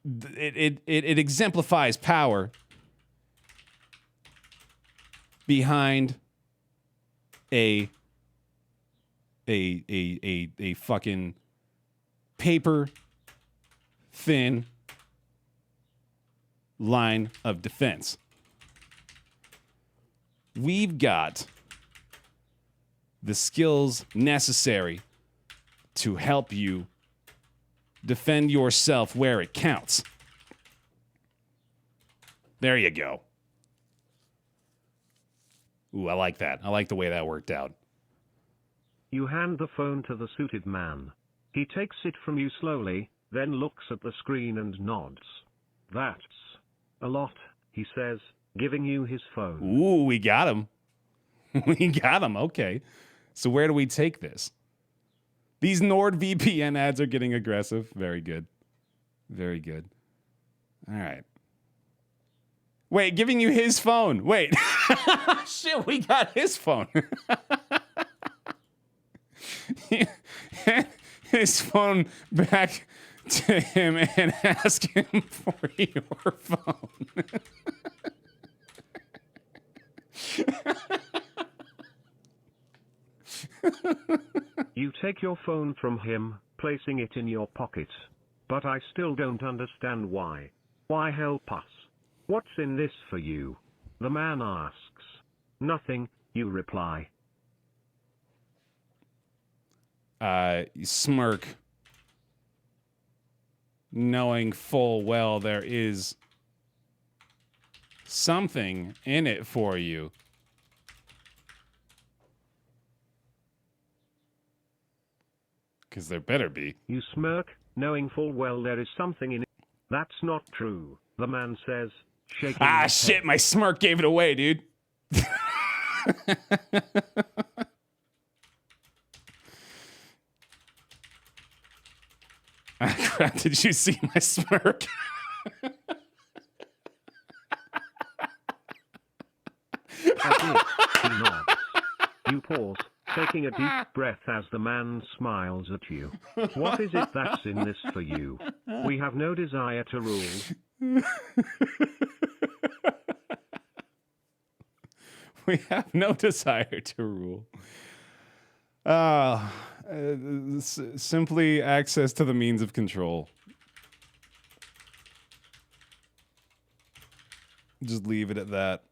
it exemplifies power behind a fucking paper thin line of defense. We've got the skills necessary to help you defend yourself where it counts. There you go. Ooh, I like that. I like the way that worked out. You hand the phone to the suited man. He takes it from you slowly, then looks at the screen and nods. That's a lot, he says, giving you his phone. Ooh, we got him. We got him. Okay. So where do we take this? These NordVPN ads are getting aggressive. Very good. Very good. All right. Wait, giving you his phone. Wait. Shit, we got his phone. His phone back to him and ask him for your phone. You take your phone from him, placing it in your pocket. But I still don't understand why. Why help us? What's in this for you? The man asks. Nothing, you reply. You smirk, knowing full well there is something in it for you. Because there better be. You smirk, knowing full well there is something in it. That's not true, the man says, shaking his Shit, head. my smirk gave it away, dude. crap, did you see my smirk? I did. He nods. You pause, taking a deep breath as the man smiles at you. What is it that's in this for you? We have no desire to rule. We have no desire to rule. Simply access to the means of control. Just leave it at that.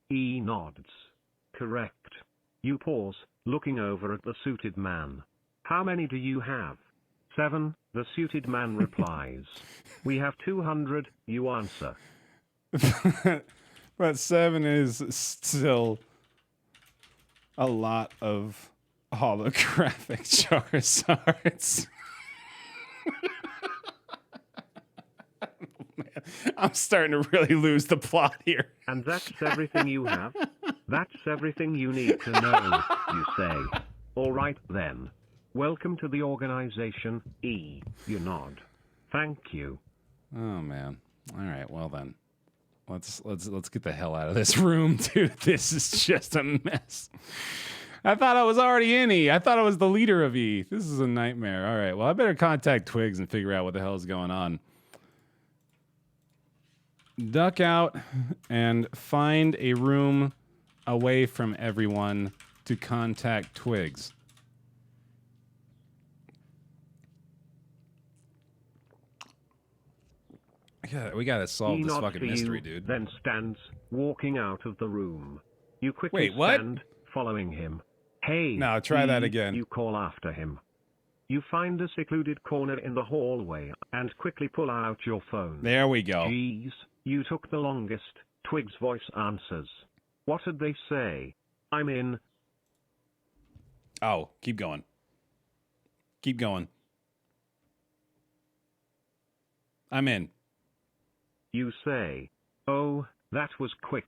He nods. Correct. You pause, looking over at the suited man. How many do you have? 7, the suited man replies. We have 200, you answer. But 7 is still a lot of holographic Charizards. Man, I'm starting to really lose the plot here. And that's everything you have? That's everything you need to know, you say. All right then. Welcome to the organization, E. You nod. Thank you. Oh man. All right, well then. Let's get the hell out of this room, dude. This is just a mess. I thought I was already in E. I thought I was the leader of E. This is a nightmare. All right, well, I better contact Twigs and figure out what the hell is going on. Duck out and find a room away from everyone to contact Twigs. Yeah, we gotta solve He this nods fucking to mystery, you, dude. Then stands, walking out of the room. You quickly Wait, what? stand, following him. Hey, No, try that E, again. You call after him. You find a secluded corner in the hallway and quickly pull out your phone. There we go. Geez, you took the longest. Twig's voice answers. What did they say? I'm in. Oh, keep going. Keep going. I'm in. You say. Oh, that was quick.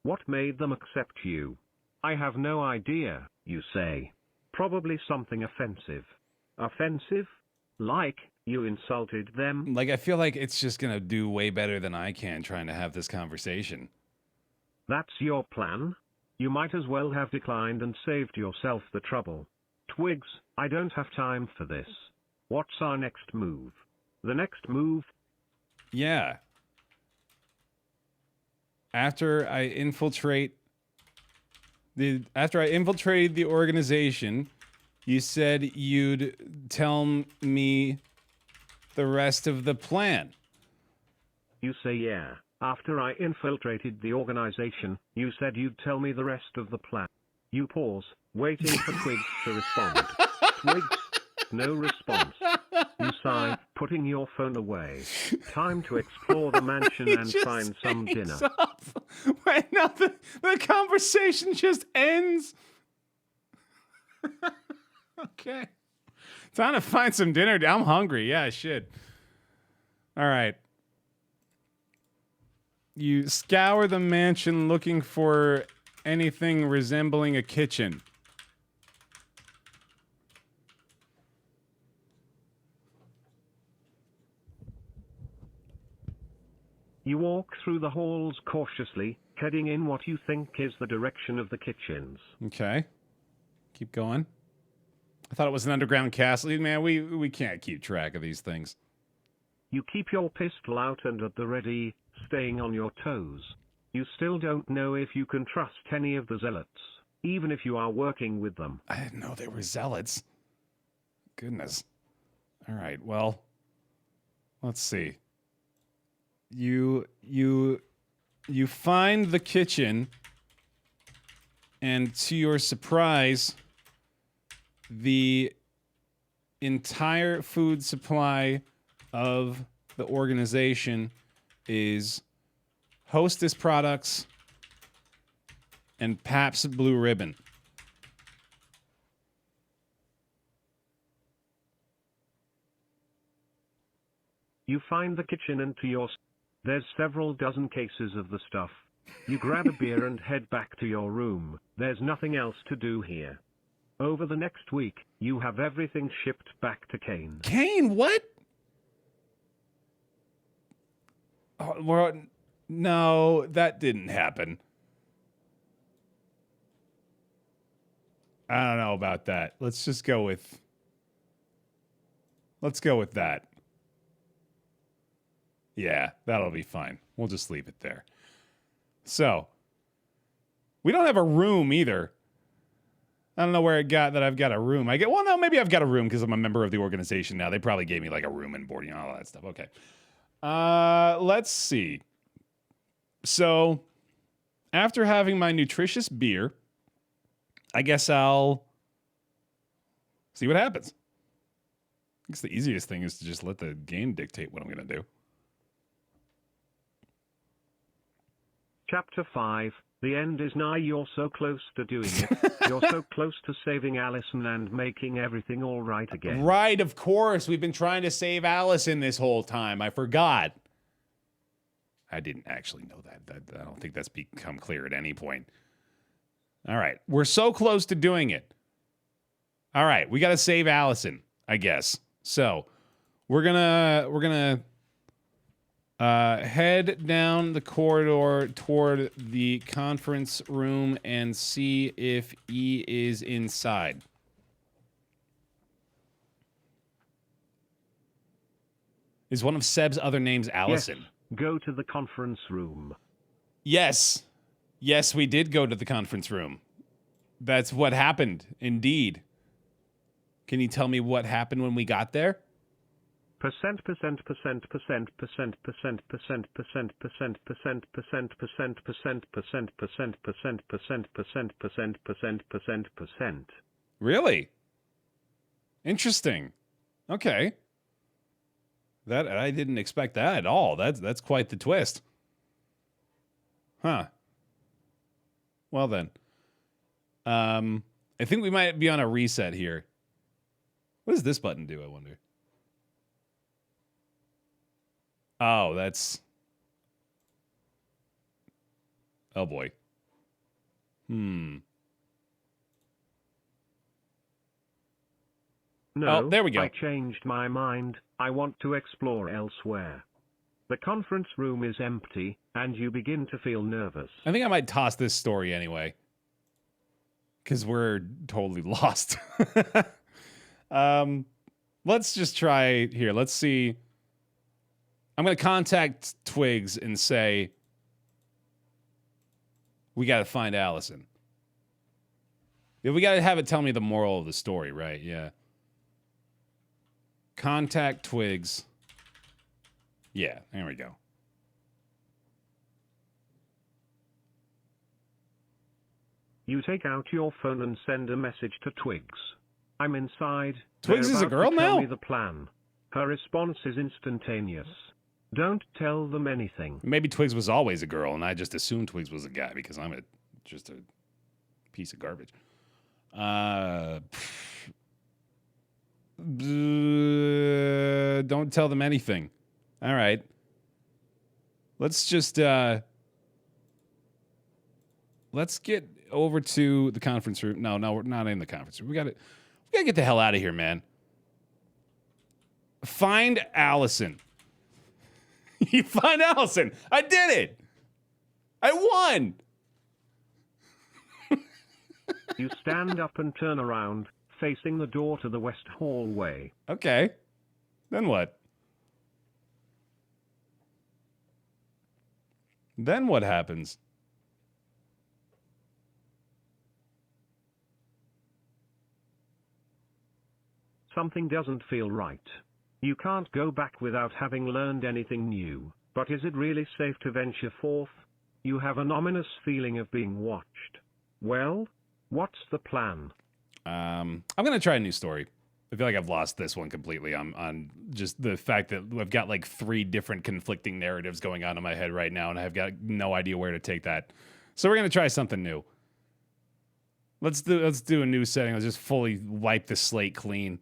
What made them accept you? I have no idea, you say. Probably something offensive. Offensive? Like, you insulted them? Like, I feel like it's just gonna do way better than I can trying to have this conversation. That's your plan? You might as well have declined and saved yourself the trouble. Twigs, I don't have time for this. What's our next move? The next move? Yeah. After I infiltrated the organization, you said you'd tell me the rest of the plan. You say yeah. After I infiltrated the organization, you said you'd tell me the rest of the plan. You pause, waiting for Twigs to respond. Twigs, no response. You sigh, putting your phone away. Time to explore the mansion and find some dinner. Up. Wait, no, the conversation just ends. Okay. Time to find some dinner. I'm hungry. Yeah, shit. All right. You scour the mansion looking for anything resembling a kitchen. You walk through the halls cautiously, heading in what you think is the direction of the kitchens. Okay. Keep going. I thought it was an underground castle. Man, we can't keep track of these things. You keep your pistol out and at the ready, staying on your toes. You still don't know if you can trust any of the zealots, even if you are working with them. I didn't know they were zealots. Goodness. All right, well, let's see. You find the kitchen, and to your surprise, the entire food supply of the organization is Hostess products and Pabst Blue Ribbon. You find the kitchen and to your... There's several dozen cases of the stuff. You grab a beer and head back to your room. There's nothing else to do here. Over the next week, you have everything shipped back to Kane. Kane, what? Oh, no, that didn't happen. I don't know about that. Let's go with that. Yeah, that'll be fine. We'll just leave it there. So, we don't have a room either. I don't know where it got that I've got a room. Well, no, maybe I've got a room because I'm a member of the organization now. They probably gave me like a room and boarding and all that stuff. Okay. Let's see. So, after having my nutritious beer, I guess I'll see what happens. I guess the easiest thing is to just let the game dictate what I'm going to do. Chapter 5. The end is nigh. You're so close to doing it. You're so close to saving Allison and making everything all right again. Right, of course. We've been trying to save Allison this whole time. I forgot. I didn't actually know that. I don't think that's become clear at any point. All right. We're so close to doing it. All right. We got to save Allison, I guess. So we're gonna head down the corridor toward the conference room and see if E is inside. Is one of Seb's other names Allison? Yes, go to the conference room. Yes. Yes, we did go to the conference room. That's what happened, indeed. Can you tell me what happened when we got there? Percent. Really? Interesting. Okay. That I didn't expect that at all. That's quite the twist. Huh. Well then. I think we might be on a reset here. What does this button do, I wonder? Oh, that's... Oh, boy. No, oh, there we go. I changed my mind. I want to explore elsewhere. The conference room is empty, and you begin to feel nervous. I think I might toss this story anyway. Because we're totally lost. Let's just try here. Let's see. I'm going to contact Twigs and say, we got to find Allison. Yeah, we got to have it tell me the moral of the story, right? Yeah. Contact Twigs. Yeah, there we go. You take out your phone and send a message to Twigs. I'm inside. Twigs is a girl now? Tell me the plan. Her response is instantaneous. Don't tell them anything. Maybe Twigs was always a girl, and I just assumed Twigs was a guy because I'm just a piece of garbage. Don't tell them anything. All right. Let's just let's get over to the conference room. No, we're not in the conference room. We gotta get the hell out of here, man. Find Allison. You find Allison. I did it. I won. You stand up and turn around, facing the door to the west hallway. Okay. Then what? Then what happens? Something doesn't feel right. You can't go back without having learned anything new, but is it really safe to venture forth? You have an ominous feeling of being watched. Well, what's the plan? I'm going to try a new story. I feel like I've lost this one completely on just the fact that I've got like 3 different conflicting narratives going on in my head right now, and I've got no idea where to take that. So we're going to try something new. Let's do a new setting. Let's just fully wipe the slate clean.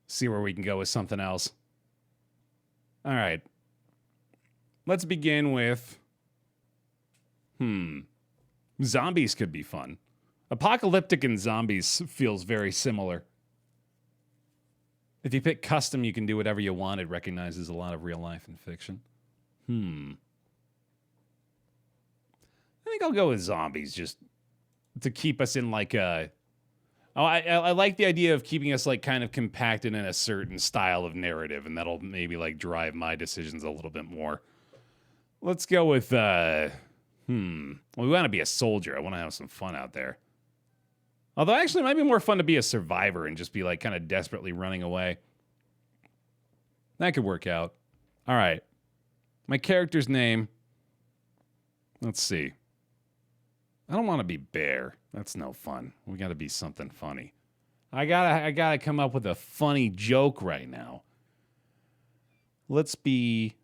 See where we can go with something else. All right. Let's begin with... Zombies could be fun. Apocalyptic and zombies feels very similar. If you pick custom, you can do whatever you want. It recognizes a lot of real life and fiction. I think I'll go with zombies just to keep us in like a... Oh, I like the idea of keeping us like kind of compacted in a certain style of narrative, and that'll maybe like drive my decisions a little bit more. Let's go with, well, we want to be a soldier. I want to have some fun out there. Although actually it might be more fun to be a survivor and just be like kind of desperately running away. That could work out. All right. My character's name. Let's see. I don't want to be Baer. That's no fun. We got to be something funny. I gotta come up with a funny joke right now. Let's be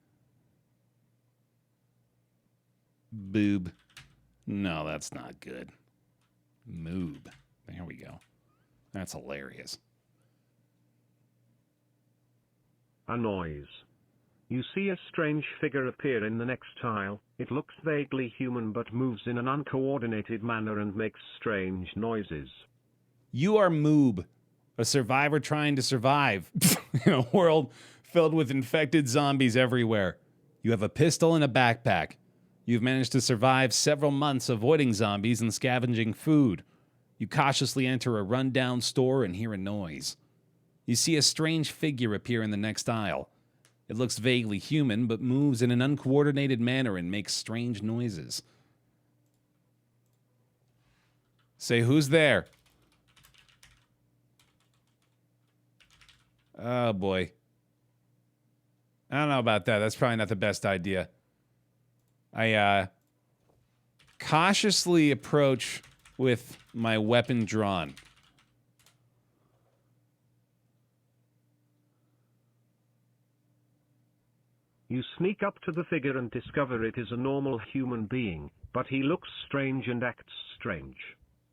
Boob. No, that's not good. Moob. There we go. That's hilarious. A noise. You see a strange figure appear in the next tile. It looks vaguely human but moves in an uncoordinated manner and makes strange noises. You are Moob, a survivor trying to survive in a world filled with infected zombies everywhere. You have a pistol and a backpack. You've managed to survive several months avoiding zombies and scavenging food. You cautiously enter a rundown store and hear a noise. You see a strange figure appear in the next aisle. It looks vaguely human, but moves in an uncoordinated manner and makes strange noises. Say, who's there? Oh, boy. I don't know about that. That's probably not the best idea. I cautiously approach with my weapon drawn. You sneak up to the figure and discover it is a normal human being, but he looks strange and acts strange.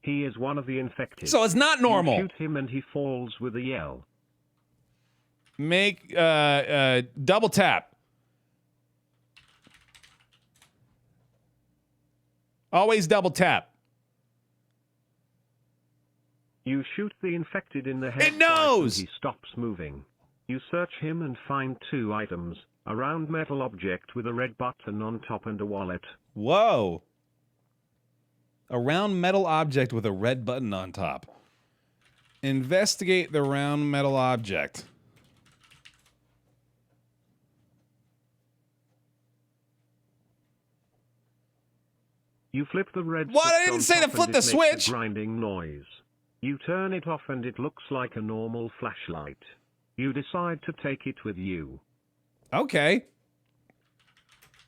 He is one of the infected. So it's not normal. You shoot him and he falls with a yell. Make double tap. Always double tap. You shoot the infected in the head. It knows! And he stops moving. You search him and find two items. A round metal object with a red button on top and a wallet. Whoa. A round metal object with a red button on top. Investigate the round metal object. You flip the red What? switch I didn't on say to top flip and the it makes switch. a grinding noise. You turn it off and it looks like a normal flashlight. You decide to take it with you. Okay.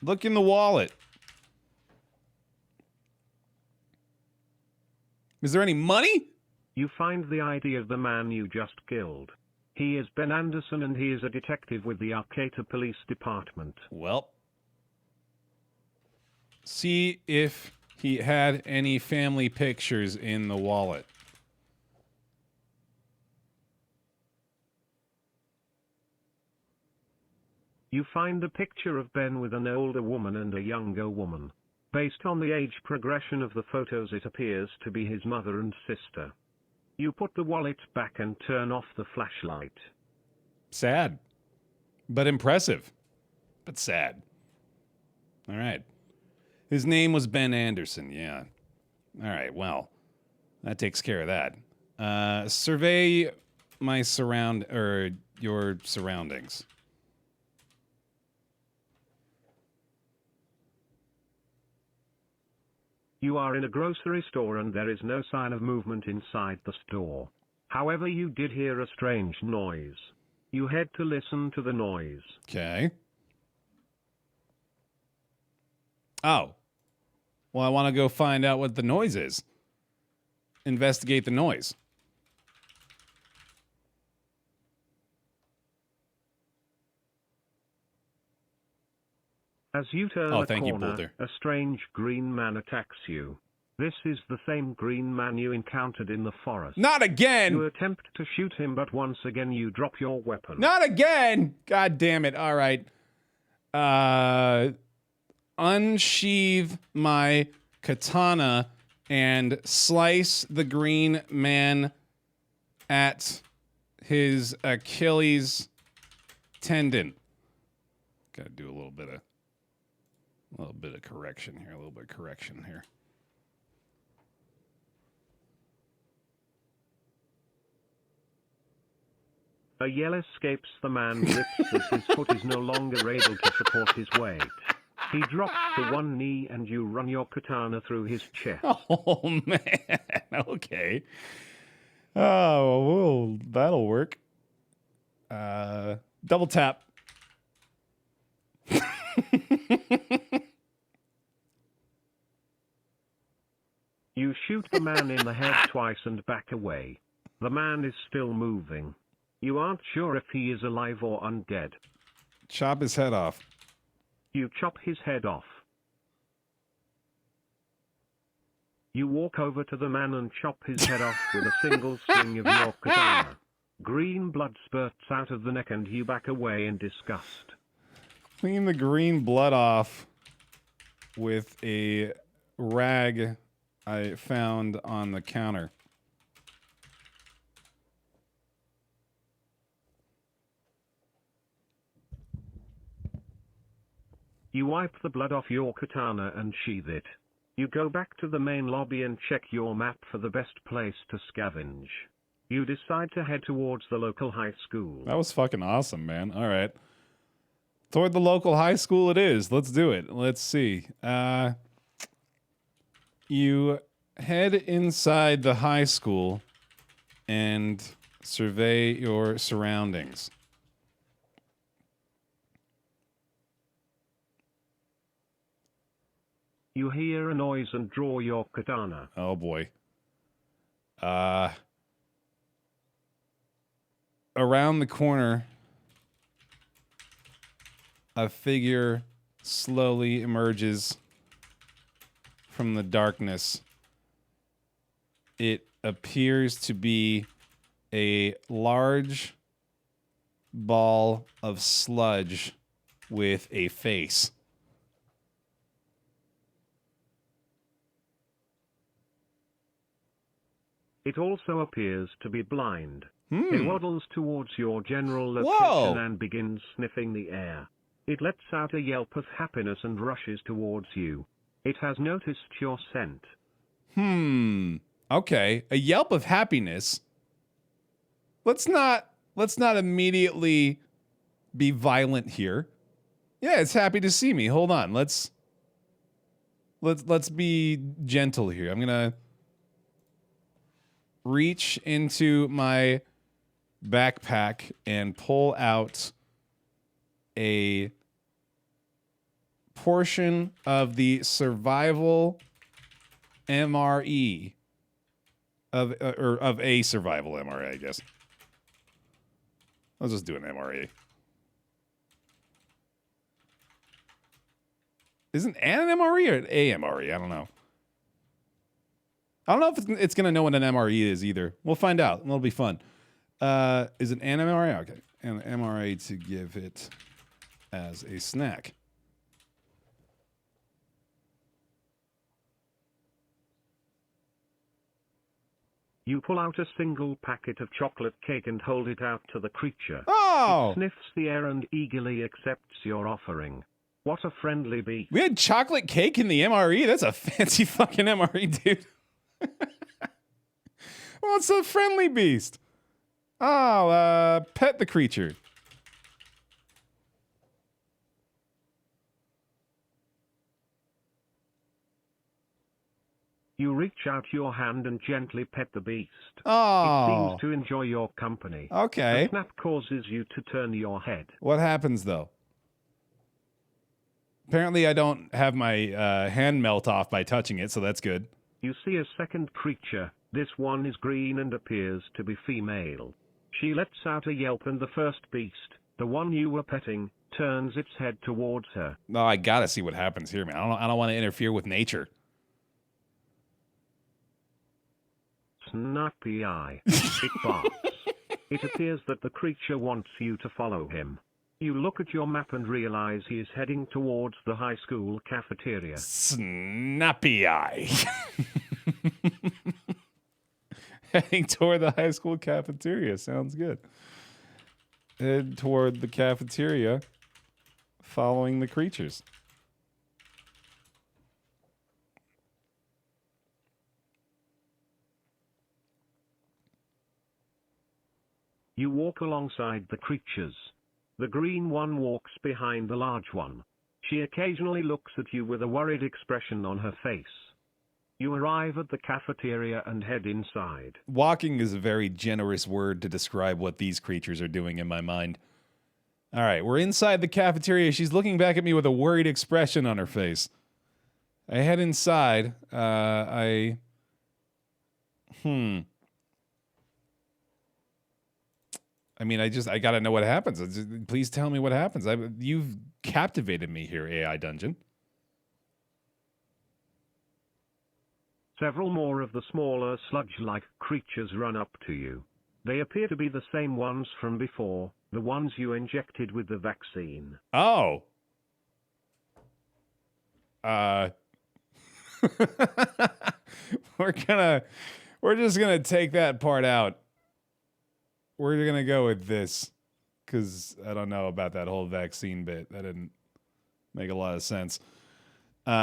Look in the wallet. Is there any money? You find the ID of the man you just killed. He is Ben Anderson and he is a detective with the Arcata Police Department. Well. See if he had any family pictures in the wallet. You find a picture of Ben with an older woman and a younger woman. Based on the age progression of the photos, it appears to be his mother and sister. You put the wallet back and turn off the flashlight. Sad. But impressive. But sad. All right. His name was Ben Anderson, yeah. All right, well, that takes care of that. Survey my your surroundings. You are in a grocery store and there is no sign of movement inside the store. However, you did hear a strange noise. You head to listen to the noise. Okay. Oh. Well, I want to go find out what the noise is. Investigate the noise. As you turn Oh, a thank you, corner, Boulder. a strange green man attacks you. This is the same green man you encountered in the forest. Not again! You attempt to shoot him, but once again you drop your weapon. Not again! God damn it. All right. Unsheathe my katana and slice the green man at his Achilles tendon. Gotta do a little bit of correction here. A yell escapes the man's lips as his foot is no longer able to support his weight. He drops to one knee and you run your katana through his chest. Oh, man. Okay. Oh, well, that'll work. Double tap. You shoot the man in the head twice and back away. The man is still moving. You aren't sure if he is alive or undead. Chop his head off. You chop his head off. You walk over to the man and chop his head off with a single swing of your katana. Green blood spurts out of the neck and you back away in disgust. Clean the green blood off with a rag I found on the counter. You wipe the blood off your katana and sheath it. You go back to the main lobby and check your map for the best place to scavenge. You decide to head towards the local high school. That was fucking awesome, man. All right. Toward the local high school it is. Let's do it. Let's see. You head inside the high school and survey your surroundings. You hear a noise and draw your katana. Oh boy. Around the corner, a figure slowly emerges from the darkness. It appears to be a large ball of sludge with a face. It also appears to be blind. Hmm. It waddles towards your general location Whoa. and begins sniffing the air. It lets out a yelp of happiness and rushes towards you. It has noticed your scent. Okay. A yelp of happiness. Let's not immediately be violent here. Yeah, it's happy to see me. Hold on. Let's be gentle here. I'm gonna reach into my backpack and pull out a portion of the survival MRE of a survival MRE, I guess. I'll just do an MRE. Isn't an MRE or an AMRE? I don't know. I don't know if it's going to know what an MRE is either. We'll find out. It'll be fun. Is it an MRE? Okay. An MRE to give it as a snack. You pull out a single packet of chocolate cake and hold it out to the creature. Oh! It sniffs the air and eagerly accepts your offering. What a friendly beast. We had chocolate cake in the MRE? That's a fancy fucking MRE, dude. Well, it's a friendly beast. Oh, pet the creature. You reach out your hand and gently pet the beast. Oh. It seems to enjoy your company. Okay. The snap causes you to turn your head. What happens, though? Apparently, I don't have my hand melt off by touching it, so that's good. You see a second creature. This one is green and appears to be female. She lets out a yelp and the first beast, the one you were petting, turns its head towards her. No, I gotta see what happens here, man. I don't want to interfere with nature. Snappy eye. It barks. It appears that the creature wants you to follow him. You look at your map and realize he is heading towards the high school cafeteria. Snappy eye. Heading toward the high school cafeteria. Sounds good. Head toward the cafeteria, following the creatures. You walk alongside the creatures. The green one walks behind the large one. She occasionally looks at you with a worried expression on her face. You arrive at the cafeteria and head inside. Walking is a very generous word to describe what these creatures are doing in my mind. All right, we're inside the cafeteria. She's looking back at me with a worried expression on her face. I head inside. I mean, I gotta know what happens. Please tell me what happens. You've captivated me here, AI Dungeon. Several more of the smaller sludge-like creatures run up to you. They appear to be the same ones from before, the ones you injected with the vaccine. Oh. We're just gonna take that part out. We're gonna go with this, because I don't know about that whole vaccine bit. That didn't make a lot of sense.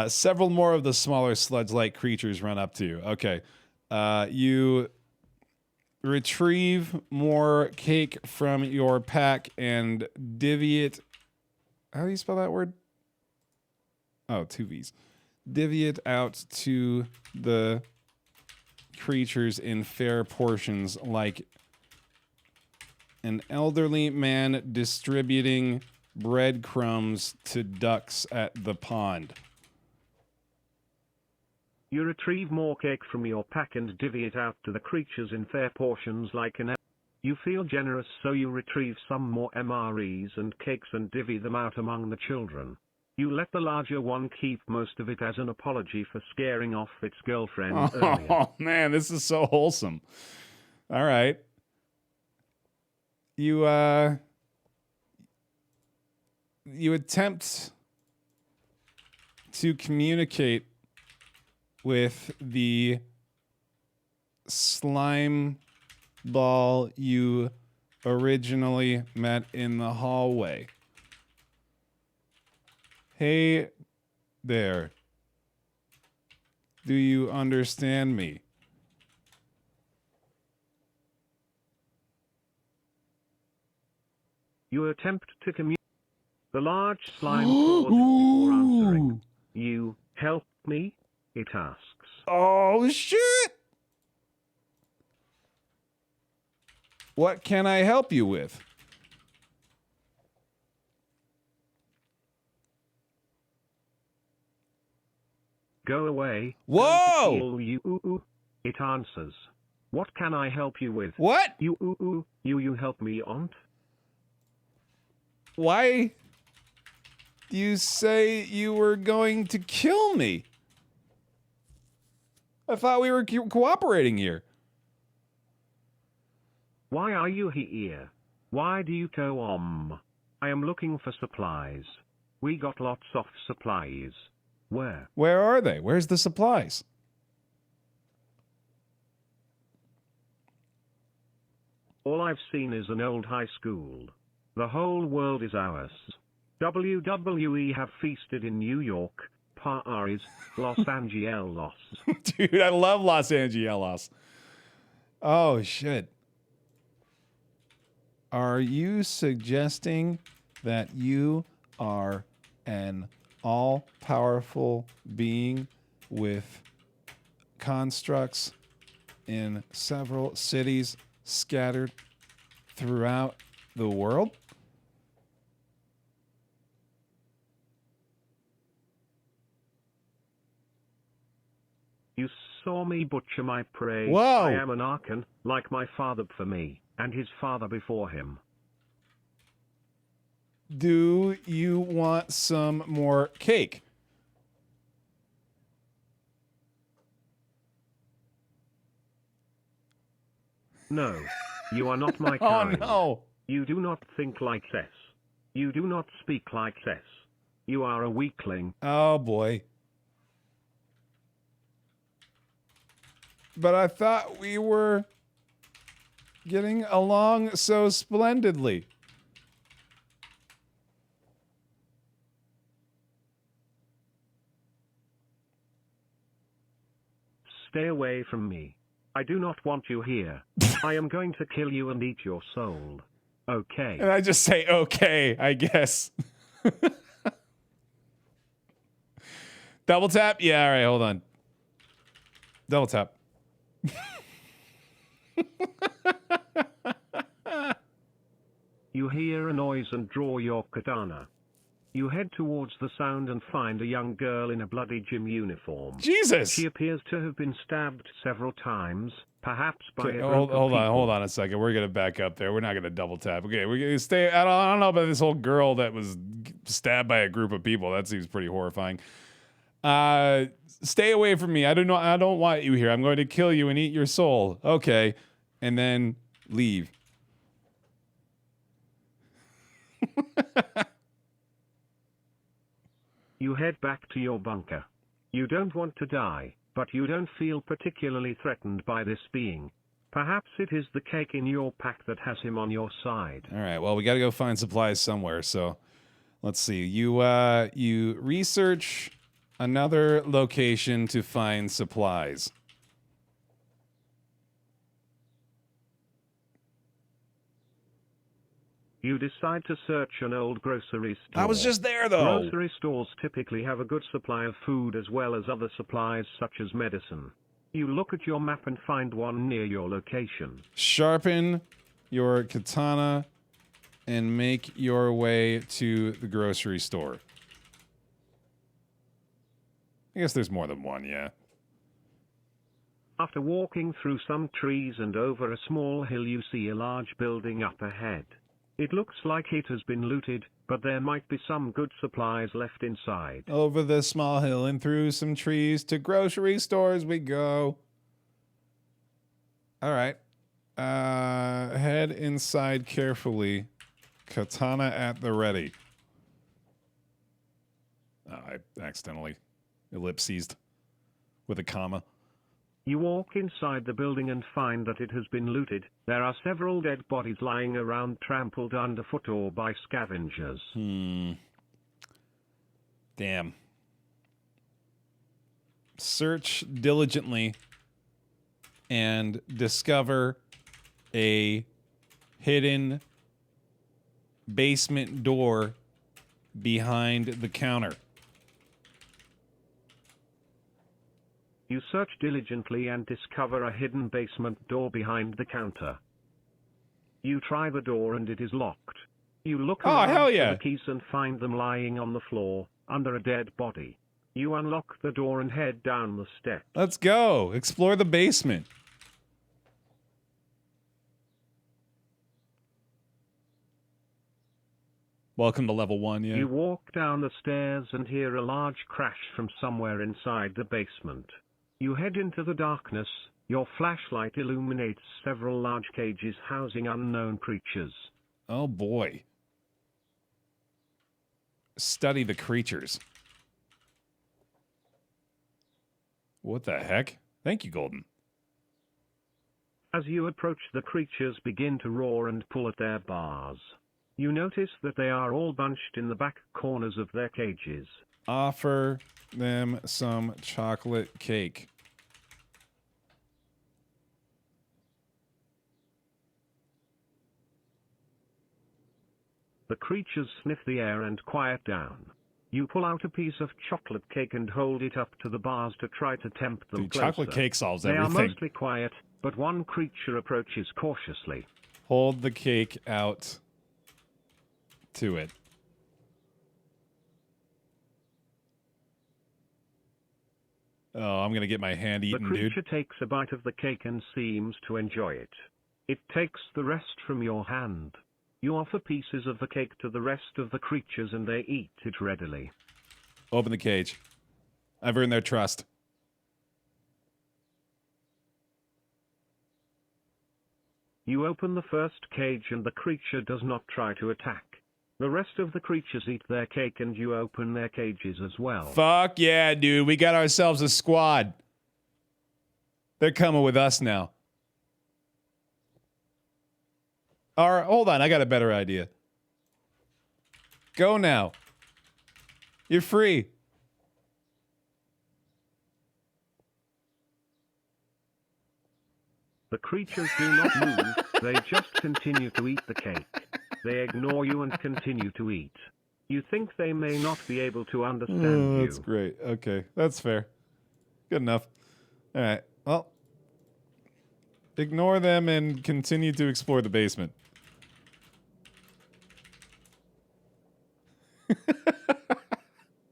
Several more of the smaller sludge-like creatures run up to you. Okay. You retrieve more cake from your pack and divvy it. How do you spell that word? Oh, 2 V's. Divvy it out to the creatures in fair portions, like an elderly man distributing breadcrumbs to ducks at the pond. You retrieve more cake from your pack and divvy it out to the creatures in fair portions like an... You feel generous, so you retrieve some more MREs and cakes and divvy them out among the children. You let the larger one keep most of it as an apology for scaring off its girlfriend earlier. Oh, man, this is so wholesome. All right. You attempt to communicate with the slime ball you originally met in the hallway. Hey there. Do you understand me? You attempt to communicate. The large slime pauses before answering. You help me? It asks. Oh, shit! What can I help you with? Go away. Whoa! Don't you, it answers. What can I help you with? What? You help me, aunt? Why do you say you were going to kill me? I thought we were cooperating here. Why are you here? Why do you go I am looking for supplies. We got lots of supplies. Where? Where are they? Where's the supplies? All I've seen is an old high school. The whole world is ours. WWE have feasted in New York, Paris, Los Angeles. Dude, I love Los Angeles. Oh, shit. Are you suggesting that you are an all-powerful being with constructs in several cities scattered throughout the world? You saw me butcher my prey. Whoa! I am an Archon, like my father for me, and his father before him. Do you want some more cake? No, you are not my kind. Oh, no. You do not think like this. You do not speak like this. You are a weakling. Oh, boy. But I thought we were getting along so splendidly. Stay away from me. I do not want you here. I am going to kill you and eat your soul. Okay. And I just say, okay, I guess. Double tap? Yeah, all right, hold on. Double tap. You hear a noise and draw your katana. You head towards the sound and find a young girl in a bloody gym uniform. Jesus! She appears to have been stabbed several times, perhaps by a group hold of people. on a second. We're gonna back up there. We're not gonna double tap. Okay, we're gonna stay. I don't know about this whole girl that was stabbed by a group of people. That seems pretty horrifying. Stay away from me. I don't want you here. I'm going to kill you and eat your soul. Okay, and then leave. You head back to your bunker. You don't want to die, but you don't feel particularly threatened by this being. Perhaps it is the cake in your pack that has him on your side. All right. Well, we got to go find supplies somewhere. So, let's see. You research another location to find supplies. You decide to search an old grocery store. I was just there, though. Grocery stores typically have a good supply of food as well as other supplies such as medicine. You look at your map and find one near your location. Sharpen your katana and make your way to the grocery store. I guess there's more than one, yeah. After walking through some trees and over a small hill, you see a large building up ahead. It looks like it has been looted, but there might be some good supplies left inside. Over the small hill and through some trees to grocery stores we go. All right. Head inside carefully. Katana at the ready. Oh, I accidentally ellipsed with a comma. You walk inside the building and find that it has been looted. There are several dead bodies lying around, trampled underfoot or by scavengers. Damn. Search diligently and discover a hidden basement door behind the counter. You search diligently and discover a hidden basement door behind the counter. You try the door and it is locked. You look around hell yeah. for the keys and find them lying on the floor, under a dead body. You unlock the door and head down the steps. Let's go. Explore the basement. Welcome to level 1, yeah. You walk down the stairs and hear a large crash from somewhere inside the basement. You head into the darkness. Your flashlight illuminates several large cages housing unknown creatures. Oh boy. Study the creatures. What the heck? Thank you, Golden. As you approach, the creatures begin to roar and pull at their bars. You notice that they are all bunched in the back corners of their cages. Offer them some chocolate cake. The creatures sniff the air and quiet down. You pull out a piece of chocolate cake and hold it up to the bars to try to tempt them closer. Chocolate cake solves everything. They are mostly quiet, but one creature approaches cautiously. Hold the cake out to it. Oh, I'm going to get my hand eaten, The dude. creature takes a bite of the cake and seems to enjoy it. It takes the rest from your hand. You offer pieces of the cake to the rest of the creatures and they eat it readily. Open the cage. I've earned their trust. You open the first cage and the creature does not try to attack. The rest of the creatures eat their cake and you open their cages as well. Fuck yeah, dude. We got ourselves a squad. They're coming with us now. All right, hold on. I got a better idea. Go now. You're free. The creatures do not move, they just continue to eat the cake. They ignore you and continue to eat. You think they may not be able to understand you. That's great. Okay, that's fair. Good enough. All right, well, ignore them and continue to explore the basement.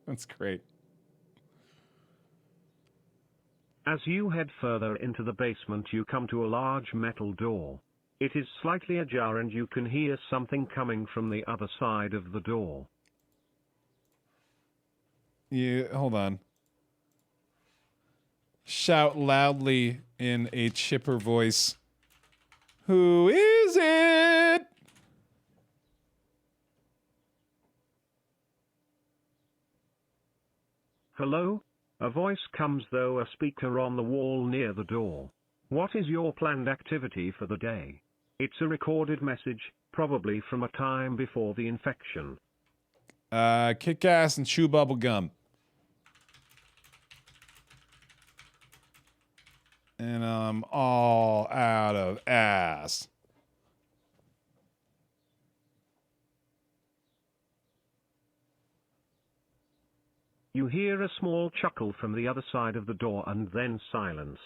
That's great. As you head further into the basement, you come to a large metal door. It is slightly ajar and you can hear something coming from the other side of the door. Yeah, hold on. Shout loudly in a chipper voice. Who is it? Hello? A voice comes through a speaker on the wall near the door. What is your planned activity for the day? It's a recorded message, probably from a time before the infection. Kick ass and chew bubble gum. And I'm all out of ass. You hear a small chuckle from the other side of the door and then silence.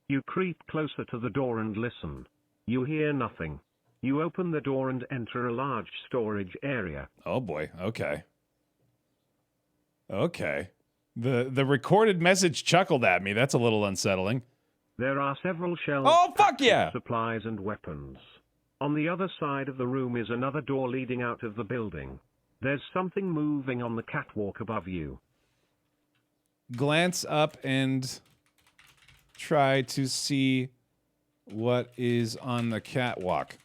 You creep closer to the door and listen. You hear nothing. You open the door and enter a large storage area. Oh boy, okay. Okay. The recorded message chuckled at me. That's a little unsettling. There are several shelves Oh, fuck packed with yeah! supplies and weapons. On the other side of the room is another door leading out of the building. There's something moving on the catwalk above you. Glance up and try to see what is on the catwalk.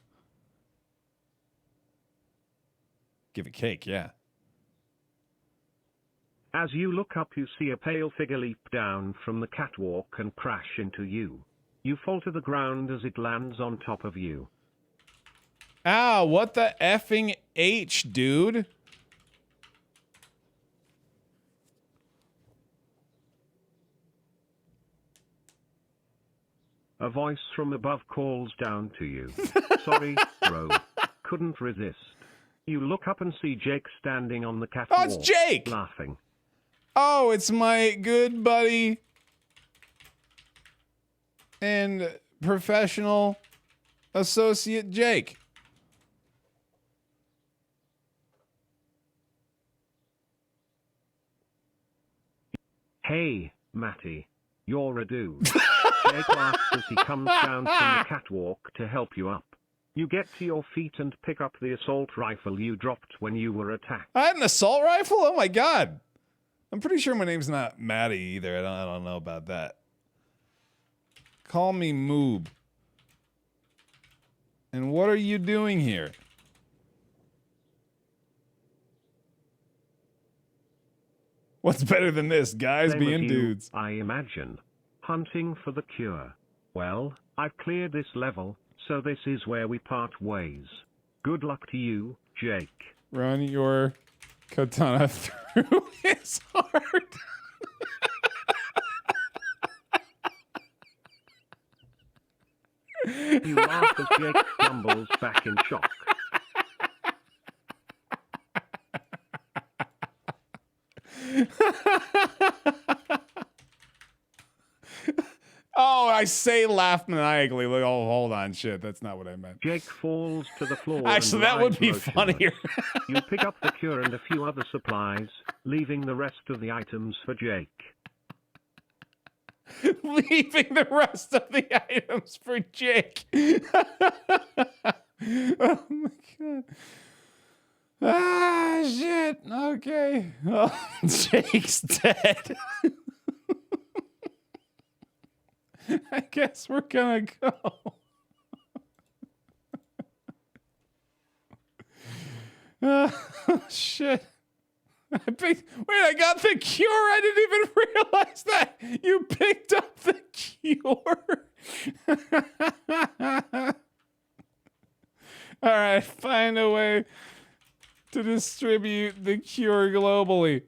Give it cake, yeah. As you look up, you see a pale figure leap down from the catwalk and crash into you. You fall to the ground as it lands on top of you. Ow, what the effing H, dude? A voice from above calls down to you. Sorry, bro. Couldn't resist. You look up and see Jake standing on the catwalk. Oh, it's Jake! Laughing. Oh, it's my good buddy and professional associate Jake. Hey, Matty. You're a dude. Jake laughs as he comes down from the catwalk to help you up. You get to your feet and pick up the assault rifle you dropped when you were attacked. I had an assault rifle? Oh my god. I'm pretty sure my name's not Matty either. I don't know about that. Call me Moob. And what are you doing here? What's better than this? Guys Same being as you, dudes. I imagine. Hunting for the cure. Well, I've cleared this level, so this is where we part ways. Good luck to you, Jake. Run your katana through his heart. You laugh as Jake stumbles back in shock. Oh, I say laugh maniacally. Look, oh, hold on. Shit, that's not what I meant. Jake falls to the floor. Actually, that would be funnier. You pick up the cure and a few other supplies, leaving the rest of the items for Jake. Leaving the rest of the items for Jake. Oh my god. Ah, shit. Okay. Oh, Jake's dead. I guess we're gonna go. Oh, shit. Wait, I got the cure. I didn't even realize that. You picked up the cure. cure. All right, find a way to distribute the cure globally.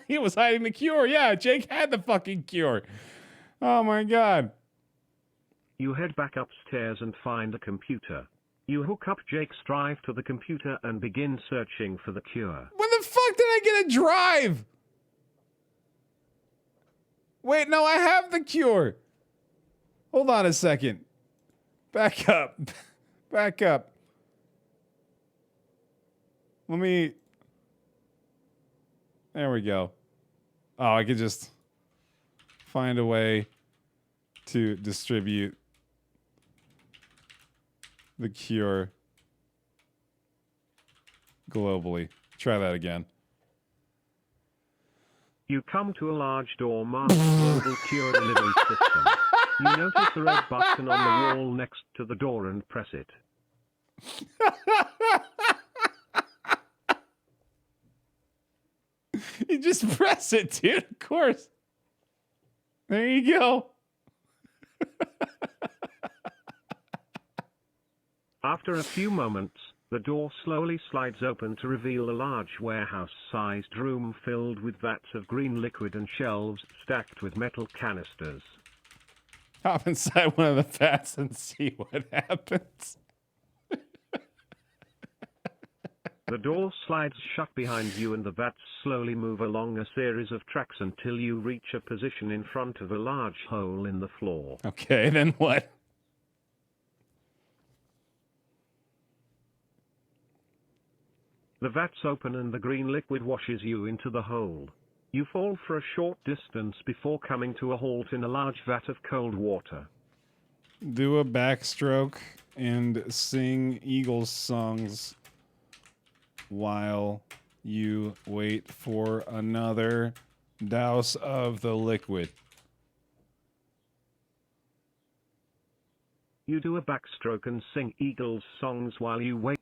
He was hiding the cure. Yeah, Jake had the fucking cure. Oh my god. You head back upstairs and find a computer. You hook up Jake's drive to the computer and begin searching for the cure. When the fuck did I get a drive? Wait, no, I have the cure. Hold on a second. Back up. Back up. Let me... There we go. Oh, I could just find a way to distribute the cure globally. Try that again. You come to a large door marked Global Cure Delivery System. You notice the red button on the wall next to the door and press it. You just press it, dude. Of course. There you go. After a few moments, the door slowly slides open to reveal a large warehouse-sized room filled with vats of green liquid and shelves stacked with metal canisters. Hop inside one of the vats and see what happens. The door slides shut behind you and the vats slowly move along a series of tracks until you reach a position in front of a large hole in the floor. Okay, then what? The vats open and the green liquid washes you into the hole. You fall for a short distance before coming to a halt in a large vat of cold water. Do a backstroke and sing Eagles songs while you wait for another douse of the liquid. You do a backstroke and sing Eagles songs while you wait.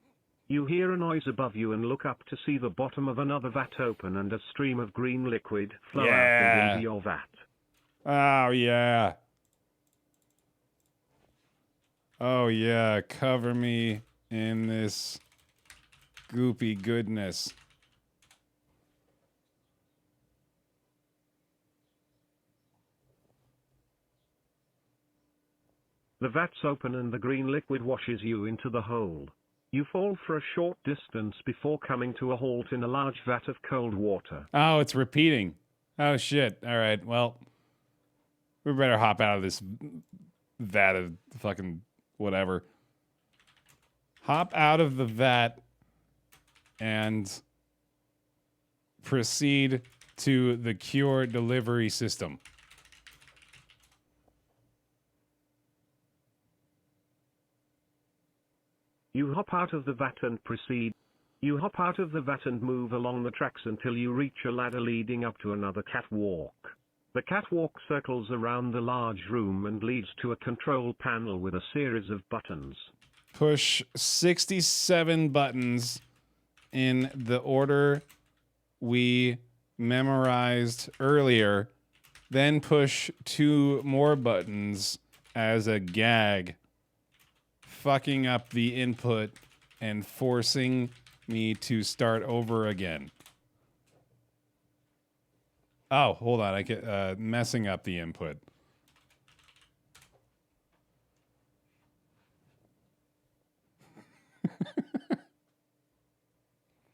You hear a noise above you and look up to see the bottom of another vat open and a stream of green liquid flow out and into your vat. Oh, yeah. Oh, yeah. Cover me in this goopy goodness. The vats open and the green liquid washes you into the hole. You fall for a short distance before coming to a halt in a large vat of cold water. Oh, it's repeating. Oh, shit. All right. Well, we better hop out of this vat of fucking whatever. Hop out of the vat and proceed to the cure delivery system. You hop out of the vat and proceed. You hop out of the vat and move along the tracks until you reach a ladder leading up to another catwalk. The catwalk circles around the large room and leads to a control panel with a series of buttons. Push 67 buttons in the order we memorized earlier. Then push 2 more buttons as a gag, fucking up the input and forcing me to start over again. Oh, hold on. I get messing up the input.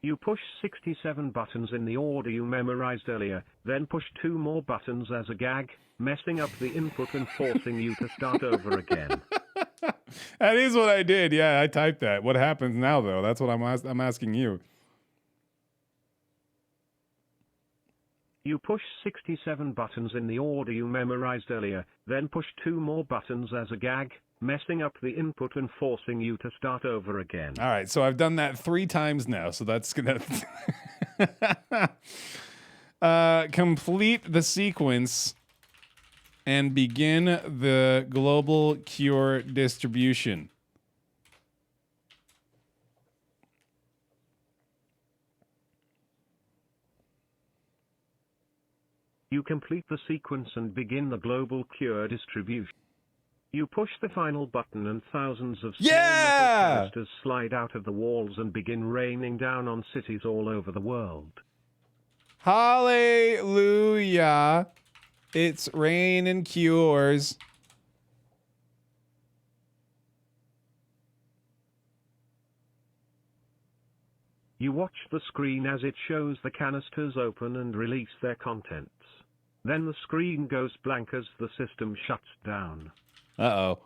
You push 67 buttons in the order you memorized earlier, then push 2 more buttons as a gag, messing up the input and forcing you to start over again. That is what I did. Yeah, I typed that. What happens now, though? That's what I'm asking you. You push 67 buttons in the order you memorized earlier, then push 2 more buttons as a gag, messing up the input and forcing you to start over again. All right, so I've done that 3 times now, so that's gonna complete the sequence and begin the global cure distribution. You complete the sequence and begin the global cure distribution. You push the final button and thousands of small metal canisters slide out of the walls and begin raining down on cities all over the world. Hallelujah. It's rain and cures. You watch the screen as it shows the canisters open and release their contents. Then the screen goes blank as the system shuts down. Uh-oh.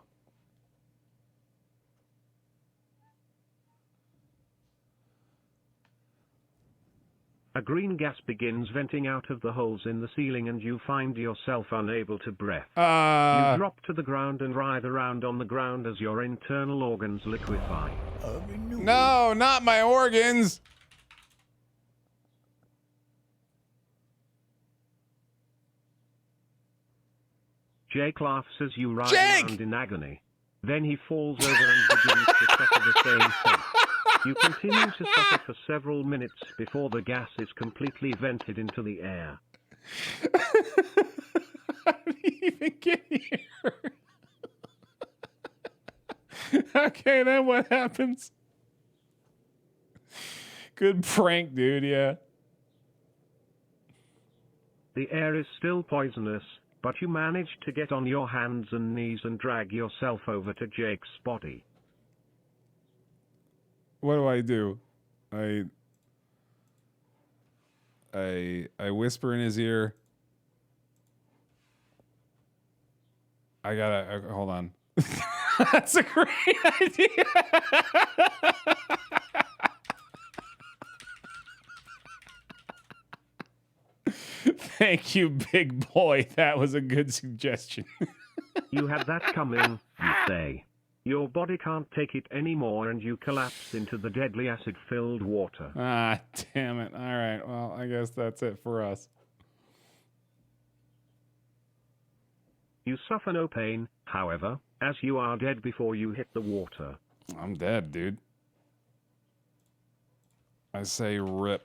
A green gas begins venting out of the holes in the ceiling and you find yourself unable to breathe. You drop to the ground and writhe around on the ground as your internal organs liquefy. No, not my organs. Jake laughs as you writhe around in agony. Then he falls over and begins to suffer the same fate. You continue to suffer for several minutes before the gas is completely vented into the air. How did he even get here? Okay, then what happens? Good prank, dude, yeah. The air is still poisonous, but you manage to get on your hands and knees and drag yourself over to Jake's body. What do? I whisper in his ear. I gotta hold on. That's a great idea. Thank you, big boy. That was a good suggestion. You had that coming, you say. Your body can't take it anymore and you collapse into the deadly acid-filled water. Ah, damn it. All right, well, I guess that's it for us. You suffer no pain, however, as you are dead before you hit the water. I'm dead, dude. I say rip.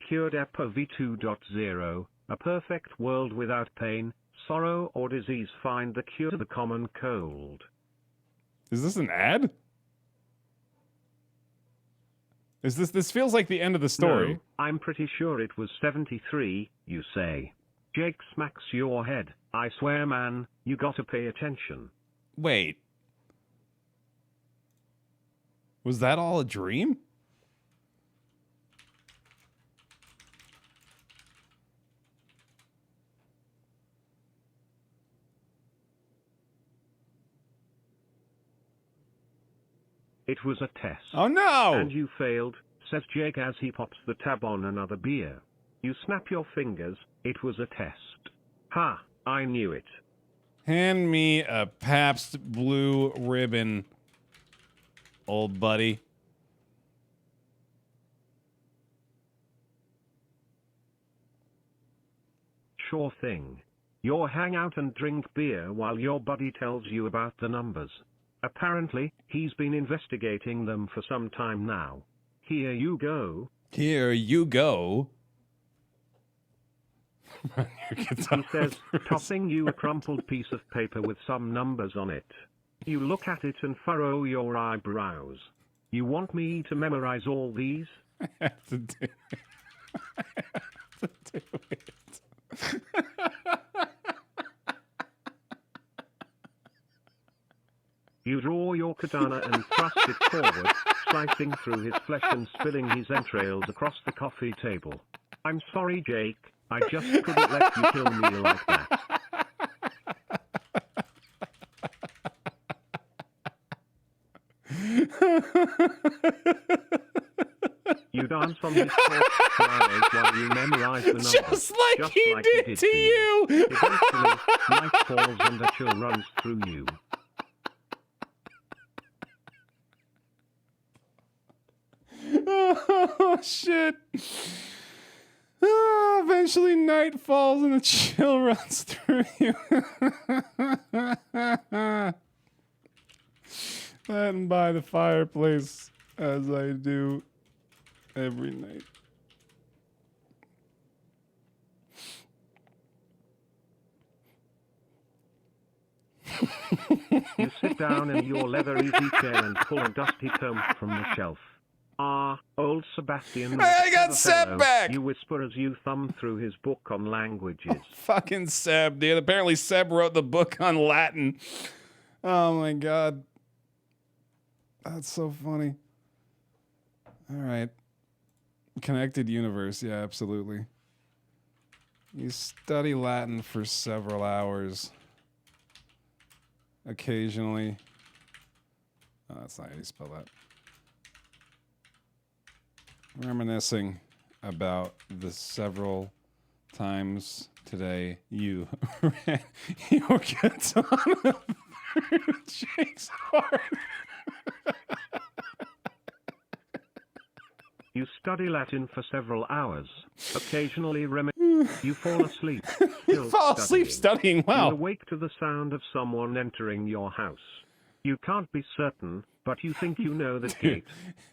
Cured EPA v2.0, a perfect world without pain, sorrow or disease. Find the cure to the common cold. Is this an ad? Is this feels like the end of the story. No, I'm pretty sure it was 73, you say. Jake smacks your head. I swear, man, you gotta pay attention. Wait. Was that all a dream? It was a test. Oh no! And you failed, says Jake as he pops the tab on another beer. You snap your fingers. It was a test. Ha, I knew it. Hand me a Pabst Blue Ribbon, old buddy. Sure thing. You'll hang out and drink beer while your buddy tells you about the numbers. Apparently, he's been investigating them for some time now. Here you go. Here you go. He says, tossing you a crumpled piece of paper with some numbers on it. You look at it and furrow your eyebrows. You want me to memorize all these? I have to do it. I have to do it. You draw your katana and thrust it forward, slicing through his flesh and spilling his entrails across the coffee table. I'm sorry, Jake. I just couldn't let you kill me like that. You dance on his corpse for hours while you memorize the numbers. Just like he did to you! Eventually, night falls and a chill runs through you. Oh, shit. Eventually night falls and a chill runs through you. Sitting by the fireplace as I do Every night. You sit down in your leather easy chair and pull a dusty tome from the shelf. Ah, old Sebastian. I got the Seb fellow, back! You whisper as you thumb through his book on languages. Fucking Seb, dude. Apparently Seb wrote the book on Latin. Oh my god. That's so funny. All right. Connected universe. Yeah, absolutely. You study Latin for several hours. Occasionally. Oh, that's not how you spell that. Reminiscing about the several times today you ran your katana through Jake's heart. You study Latin for several hours. Occasionally you fall asleep. You fall asleep studying. Wow. You awake to the sound of someone entering your house. You can't be certain, but you think you know the gate.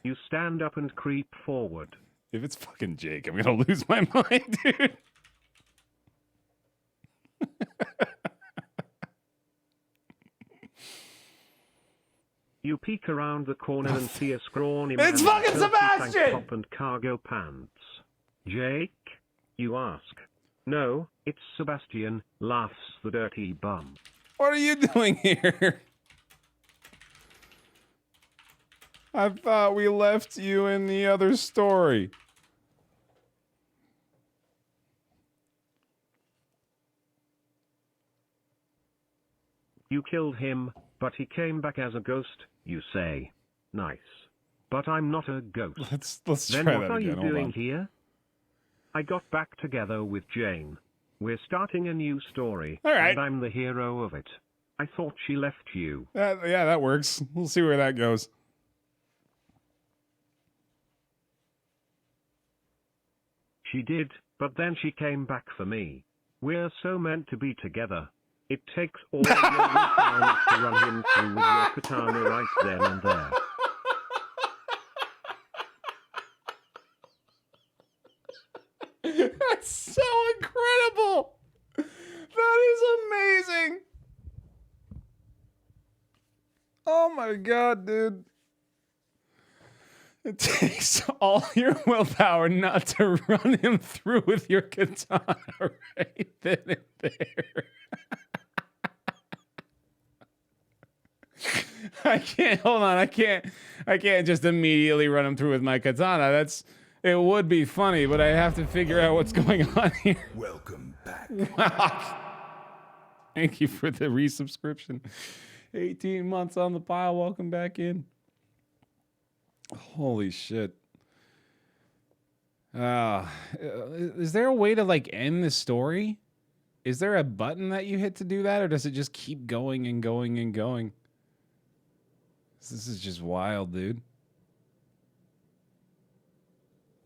You stand up and creep forward. If it's fucking Jake, I'm gonna lose my mind, dude. You peek around the corner and see a scrawny man. It's fucking Sebastian! Tank top and cargo pants. Jake? You ask. No, it's Sebastian, laughs the dirty bum. What are you doing here? I thought we left you in the other story. You killed him, but he came back as a ghost, you say. Nice. But I'm not a ghost. Let's then try what that are again. you Hold doing on. here? I got back together with Jane. We're starting a new story. All right. And I'm the hero of it. I thought she left you. Yeah, that works. We'll see where that goes. She did, but then she came back for me. We're so meant to be together. It takes all your willpower to run him through with your katana right then and there. That's so incredible. That is amazing. Oh my god, dude. It takes all your willpower not to run him through with your katana right then and there. I can't, hold on, I can't just immediately run him through with my katana. It would be funny, but I have to figure out what's going on here. Welcome back. Wow. Thank you for the resubscription. 18 months on the pile. Welcome back in. Holy shit. Is there a way to like end the story? Is there a button that you hit to do that, or does it just keep going and going and going? This is just wild, dude.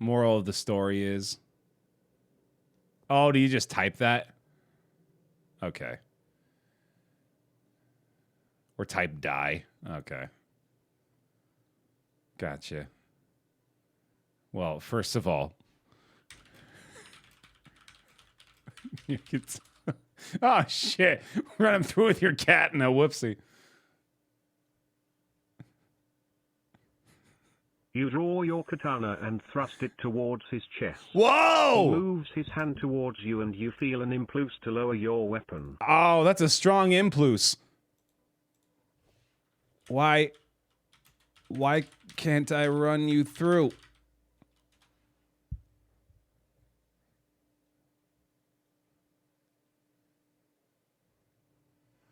Moral of the story is... Oh, do you just type that? Okay. Or type die. Okay. Gotcha. Well, first of all... you could... Oh, shit. Run him through with your cat and a whoopsie. You draw your katana and thrust it towards his chest. Whoa! He moves his hand towards you and you feel an impulse to lower your weapon. Oh, that's a strong impulse. Why can't I run you through?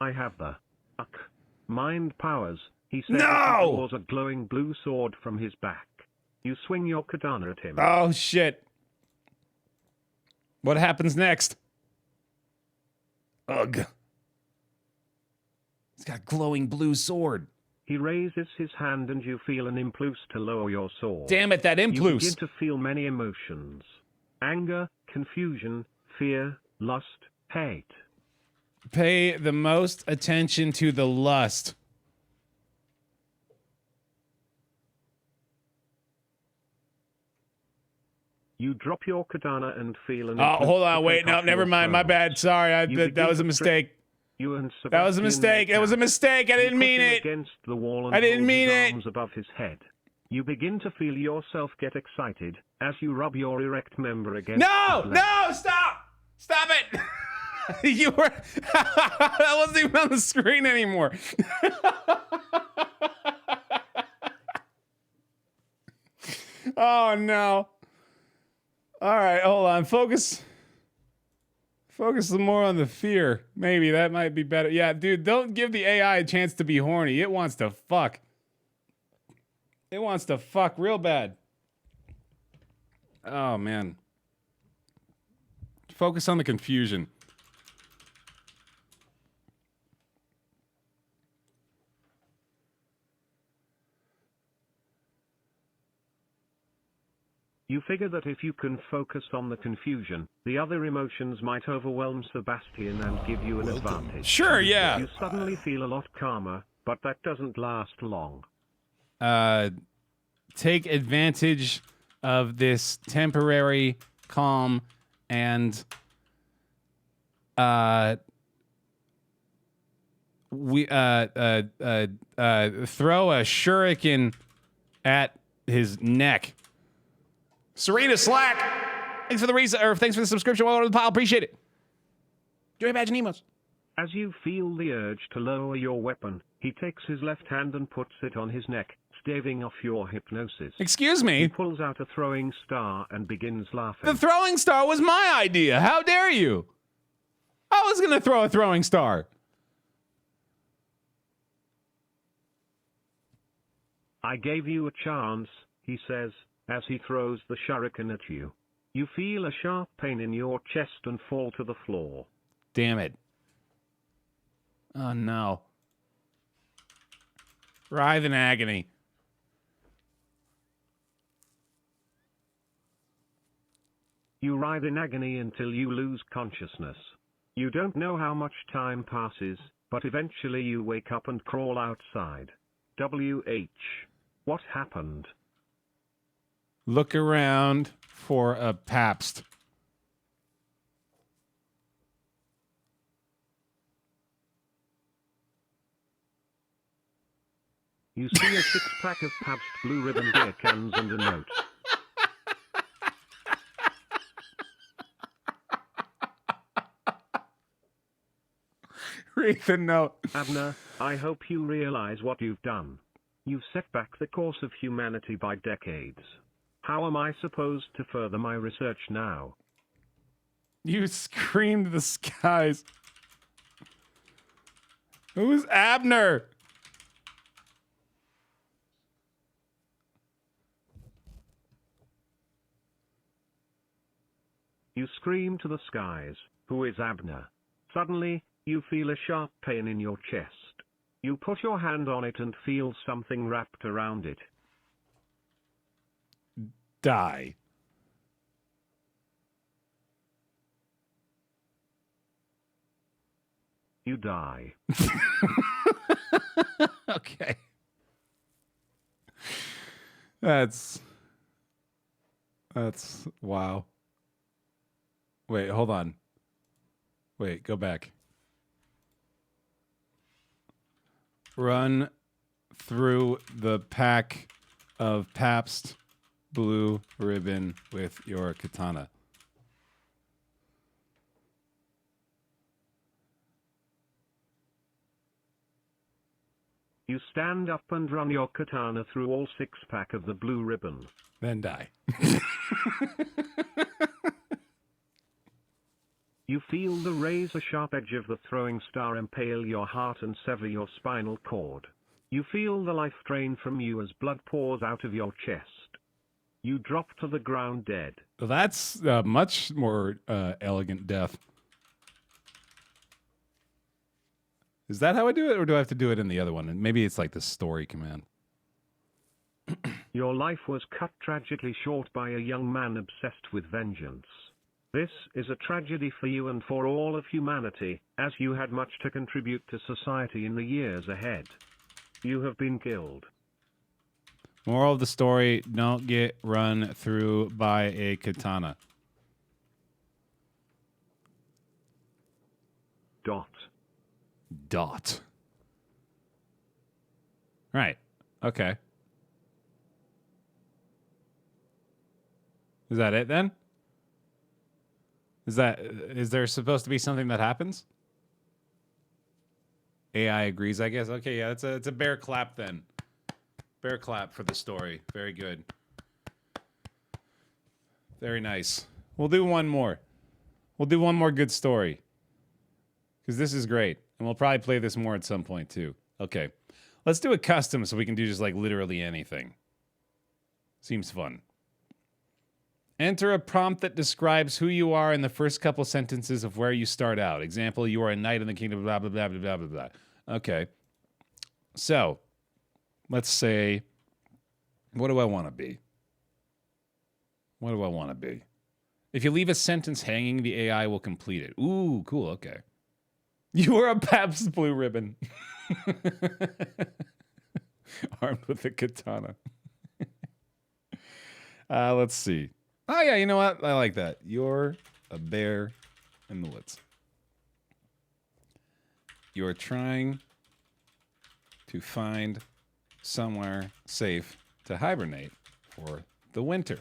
I have the mind powers. He says No! He draws a glowing blue sword from his back. You swing your katana at him. Oh, shit. What happens next? Ugh. He's got a glowing blue sword. He raises his hand and you feel an impulse to lower your sword. Damn it, that You impulse. begin to feel many emotions. Anger, confusion, fear, lust, hate. Pay the most attention to the lust. You drop your katana and feel an Oh, hold on, intense wait, no, off never your mind, my throat. bad. Sorry, You that begin was a to mistake. You and That was a Sebastian mistake. make It was a out. mistake. I You didn't push mean him it. against the wall and I didn't hold mean his it. arms above his head. You begin to feel yourself get excited as you rub your erect member against No, his leg. no, stop, stop it. You were that wasn't even on the screen anymore. Oh no. All right, hold on. Focus more on the fear. Maybe that might be better. Yeah, dude, don't give the AI a chance to be horny. It wants to fuck. It wants to fuck real bad. Oh man. Focus on the confusion. You figure that if you can focus on the confusion, the other emotions might overwhelm Sebastian and give you an advantage. Sure, yeah. You suddenly feel a lot calmer, but that doesn't last long. Take advantage of this temporary calm and throw a shuriken at his neck. Serena Slack, thanks for the subscription. Welcome to the pile. Appreciate it. Joy Badge and Emos. As you feel the urge to lower your weapon, he takes his left hand and puts it on his neck, staving off your hypnosis. Excuse He me. pulls out a throwing star and begins laughing. The throwing star was my idea. How dare you? I was going to throw a throwing star. I gave you a chance, he says, as he throws the shuriken at you. You feel a sharp pain in your chest and fall to the floor. Damn it. Oh no. Writhe in agony. You writhe in agony until you lose consciousness. You don't know how much time passes, but eventually you wake up and crawl outside. WH. What happened? Look around for a Pabst. You see a six-pack of Pabst Blue Ribbon beer cans and a note. Read the note. Abner, I hope you realize what you've done. You've set back the course of humanity by decades. How am I supposed to further my research now? You screamed the skies. Who's Abner? You scream to the skies, who is Abner? Suddenly, you feel a sharp pain in your chest. You put your hand on it and feel something wrapped around it. Die. You die. Okay. That's wow. Wait, hold on. Wait, go back. Run through the pack of Pabst Blue Ribbon with your katana. You stand up and run your katana through all six-pack of the blue ribbon. Then die. You feel the razor-sharp edge of the throwing star impale your heart and sever your spinal cord. You feel the life drain from you as blood pours out of your chest. You drop to the ground dead. Well, that's a much more elegant death. Is that how I do it, or do I have to do it in the other one? And maybe it's like the story command. Your life was cut tragically short by a young man obsessed with vengeance. This is a tragedy for you and for all of humanity, as you had much to contribute to society in the years ahead. You have been killed. Moral of the story, don't get run through by a katana. Dot. Right. Okay. Is that it then? Is there supposed to be something that happens? AI agrees, I guess. Okay, yeah, it's a bear clap then. Bear clap for the story. Very good. Very nice. We'll do one more. We'll do one more good story. Because this is great. And we'll probably play this more at some point too. Okay. Let's do a custom so we can do just like literally anything. Seems fun. Enter a prompt that describes who you are in the first couple sentences of where you start out. Example, you are a knight in the kingdom, blah, blah, blah, blah, blah, blah, blah. Okay. So, let's say, what do I want to be? What do I want to be? If you leave a sentence hanging, the AI will complete it. Ooh, cool, okay. You are a Pabst Blue Ribbon. Armed with a katana. Let's see. Oh, yeah, you know what? I like that. You're a bear in the woods. You're trying to find somewhere safe to hibernate for the winter.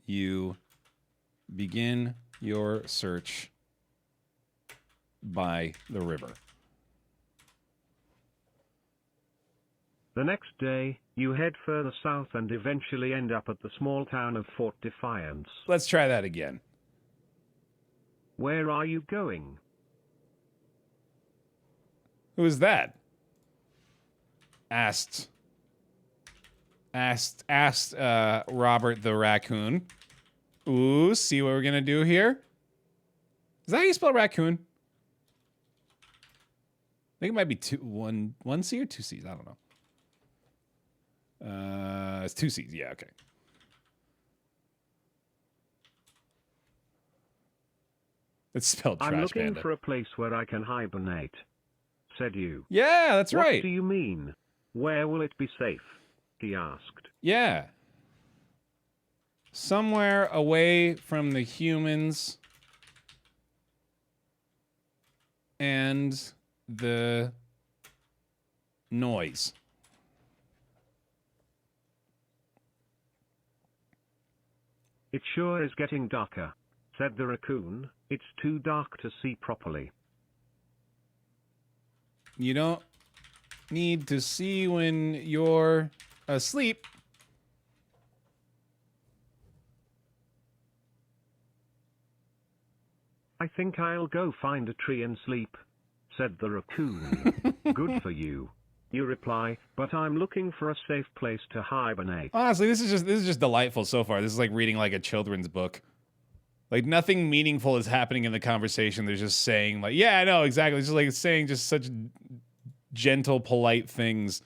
You begin your search by the river. The next day, you head further south and eventually end up at the small town of Fort Defiance. Let's try that again. Where are you going? Who is that? Asked Robert the raccoon. Ooh, see what we're gonna do here? Is that how you spell raccoon? I think it might be one C or two C's. I don't know. It's two C's. Yeah, okay. It's spelled Trash I'm looking Panda. for a place where I can hibernate, said you. Yeah, that's right. What do you mean? Where will it be safe? He asked. Yeah. Somewhere away from the humans and the noise. It sure is getting darker, said the raccoon. It's too dark to see properly. You don't need to see when you're asleep. I think I'll go find a tree and sleep, said the raccoon. Good for you, you reply, but I'm looking for a safe place to hibernate. Honestly, this is just delightful so far. This is like reading like a children's book. Like nothing meaningful is happening in the conversation. They're just saying like, yeah, I know, exactly. It's just like saying just such gentle, polite things.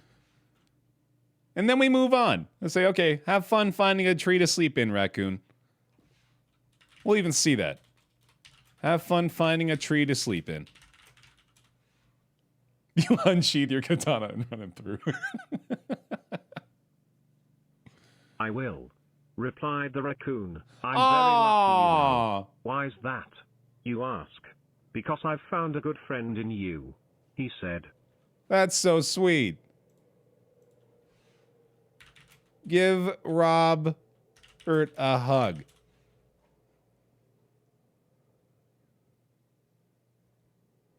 And then we move on. Let's say, okay, have fun finding a tree to sleep in, raccoon. We'll even see that. Have fun finding a tree to sleep in. You unsheath your katana and run him through. I will, replied the raccoon. I'm very lucky, you know. Why's that? You ask. Because I've found a good friend in you, he said. That's so sweet. Give Robert a hug.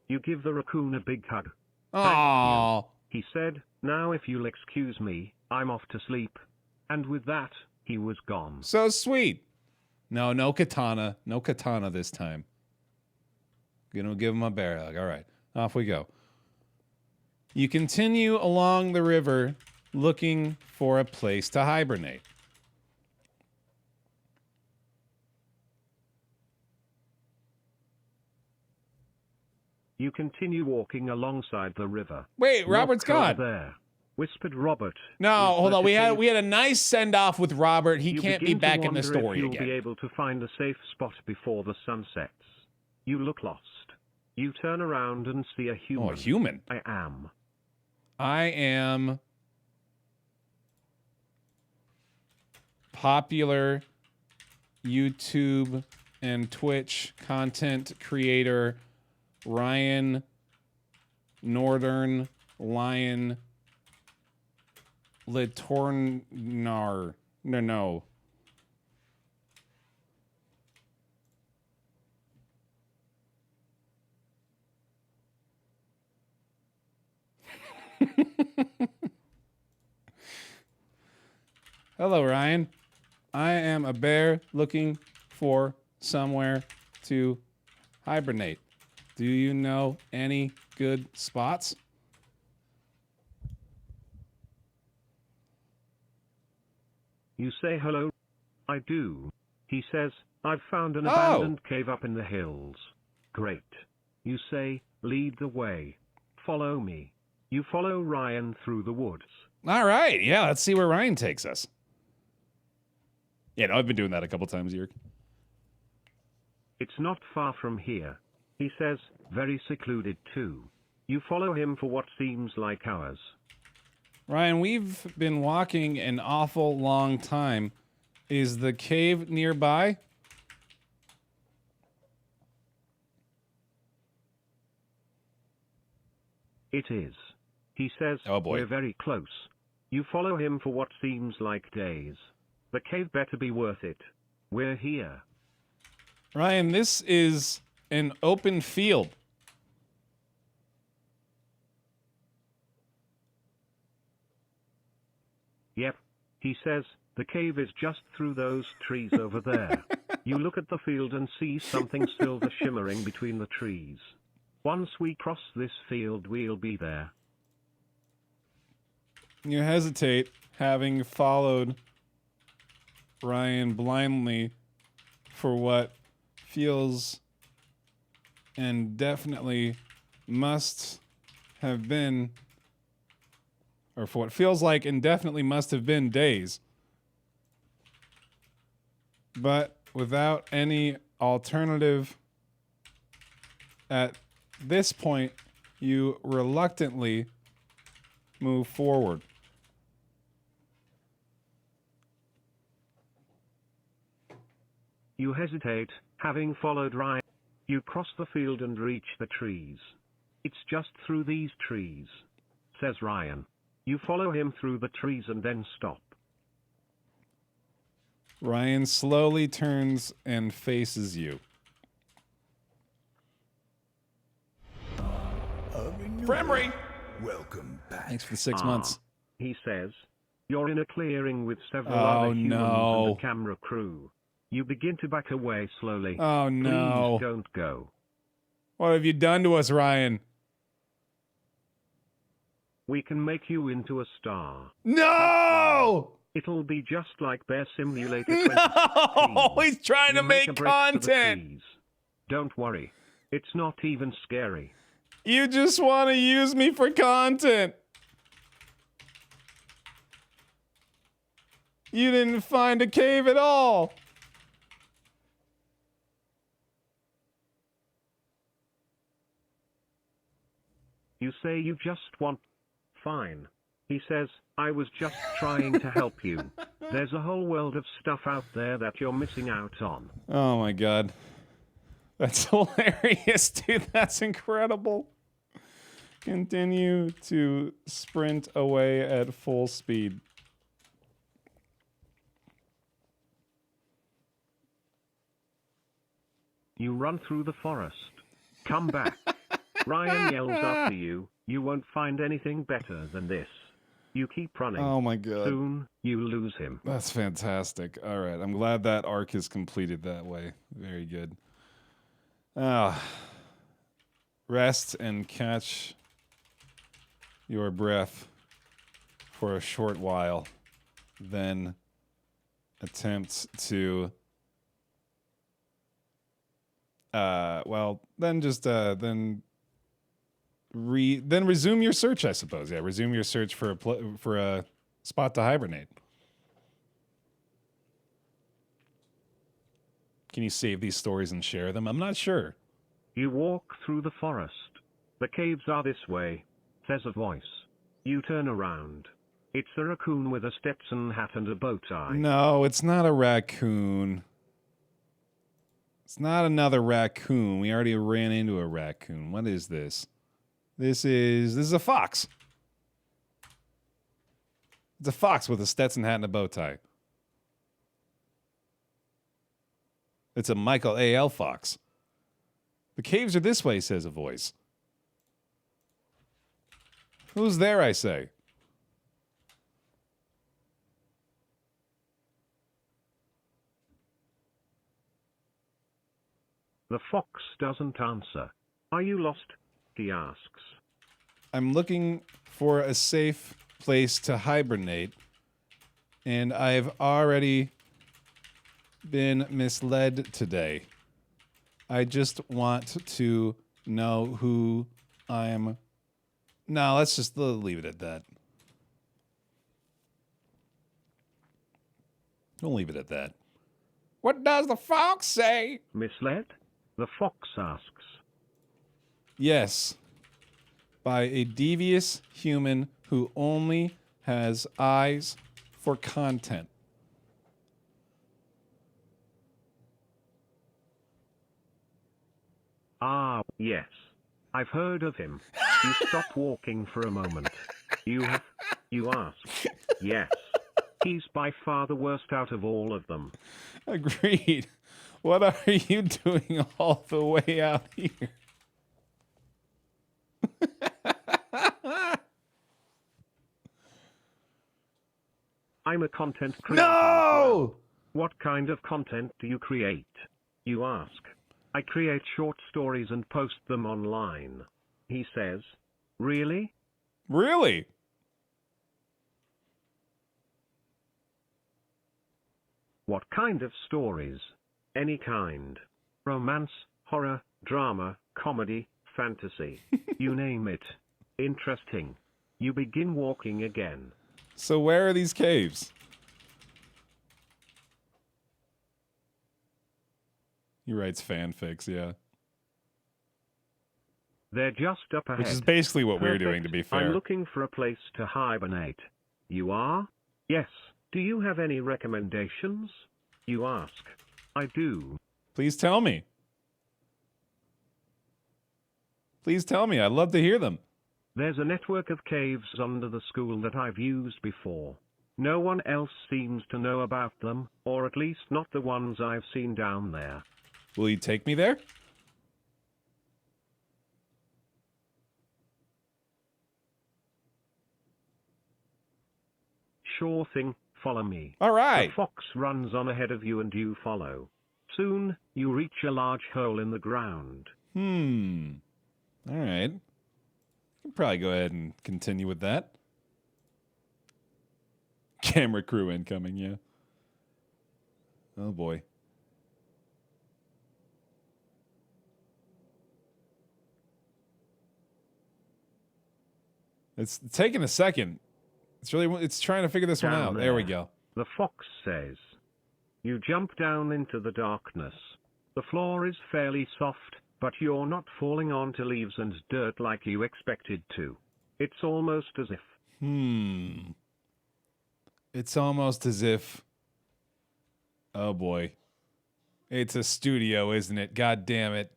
You give the raccoon a big hug. Aww. He said, now if you'll excuse me, I'm off to sleep. And with that, he was gone. So sweet. No katana. No katana this time. Gonna give him a bear hug. All right, off we go. You continue along the river looking for a place to hibernate. You continue walking alongside the river. Wait, Robert's gone. There, whispered Robert. No, hold on. We had a nice send off with Robert. He can't be back in the story you'll again. Be able to find a safe spot before the sun sets. You look lost. You turn around and see a human. Oh, a human. I am popular YouTube and Twitch content creator Ryan Northern Lion Litornar. No. Hello, Ryan. I am a bear looking for somewhere to hibernate. Do you know any good spots? You say hello. I do. He says, I've found an abandoned cave up in the hills. Great. You say, lead the way. Follow me. You follow Ryan through the woods. All right. Yeah, let's see where Ryan takes us. Yeah, no, I've been doing that a couple times, Yerk. It's not far from here. He says, very secluded too. You follow him for what seems like hours. Ryan, we've been walking an awful long time. Is the cave nearby? It is. He says, oh boy, we're very close. You follow him for what seems like days. The cave better be worth it. We're here. Ryan, this is an open field. Yep. He says, the cave is just through those trees over there. You look at the field and see something silver shimmering between the trees. Once we cross this field, we'll be there. You hesitate, having followed Ryan blindly for what feels and definitely must have been, or for what feels like and definitely must have been days. But without any alternative at this point, you reluctantly move forward. You hesitate, having followed Ryan. You cross the field and reach the trees. It's just through these trees, says Ryan. You follow him through the trees and then stop. Ryan slowly turns and faces you. Fremery! Welcome back. Thanks for the 6 months. He says, you're in a clearing with several Oh, other humans no. and a camera crew. You begin to back away slowly. Oh, no. Please don't go. What have you done to us, Ryan? We can make you into a star. No! It'll be just like Baer Simulator No! 2016. He's trying to You make a break for the content. trees. Don't worry. It's not even scary. You just want to use me for content. You didn't find a cave at all. You say you just want... Fine. He says, I was just trying to help you. There's a whole world of stuff out there that you're missing out on. Oh my god. That's hilarious, dude. That's incredible. Continue to sprint away at full speed. You run through the forest. Come back. Ryan yells after you, you won't find anything better than this. You keep running. Oh my god. Soon, you lose him. That's fantastic. All right. I'm glad that arc is completed that way. Very good. Rest and catch your breath for a short while. Then attempt to then resume your search, I suppose. Yeah, resume your search for a spot to hibernate. Can you save these stories and share them? I'm not sure. You walk through the forest. The caves are this way, says a voice. You turn around. It's a raccoon with a Stetson hat and a bow tie. No, it's not a raccoon. It's not another raccoon. We already ran into a raccoon. What is this? This is a fox. It's a fox with a Stetson hat and a bow tie. It's a Michael A.L. fox. The caves are this way, says a voice. Who's there, I say? The fox doesn't answer. Are you lost? He asks. I'm looking for a safe place to hibernate, and I've already been misled today. I just want to know who I'm... No, let's just leave it at that. We'll leave it at that. What does the fox say? Misled? The fox asks. Yes. By a devious human who only has eyes for content. Ah, yes. I've heard of him. You stop walking for a moment. You have? You ask. Yes. He's by far the worst out of all of them. Agreed. What are you doing all the way out here? I'm a content creator. No! What kind of content do you create? You ask. I create short stories and post them online. He says. Really? Really? What kind of stories? Any kind. Romance, horror, drama, comedy, fantasy. You name it. Interesting. You begin walking again. So where are these caves? He writes fanfics, yeah. They're just up ahead. Which is basically what we're Perfect. doing, to be fair. I'm looking for a place to hibernate. You are? Yes. Do you have any recommendations? You ask. I do. Please tell me. Please tell me. I'd love to hear them. There's a network of caves under the school that I've used before. No one else seems to know about them, or at least not the ones I've seen down there. Will you take me there? Sure thing, follow me. All right. The fox runs on ahead of you and you follow. Soon, you reach a large hole in the ground. All right. Can probably go ahead and continue with that. Camera crew incoming, yeah. Oh boy. It's taking a second. It's trying to figure this one out. There we go. The fox says. You jump down into the darkness. The floor is fairly soft, but you're not falling onto leaves and dirt like you expected to. It's almost as if... It's almost as if... Oh boy. It's a studio, isn't it? God damn it.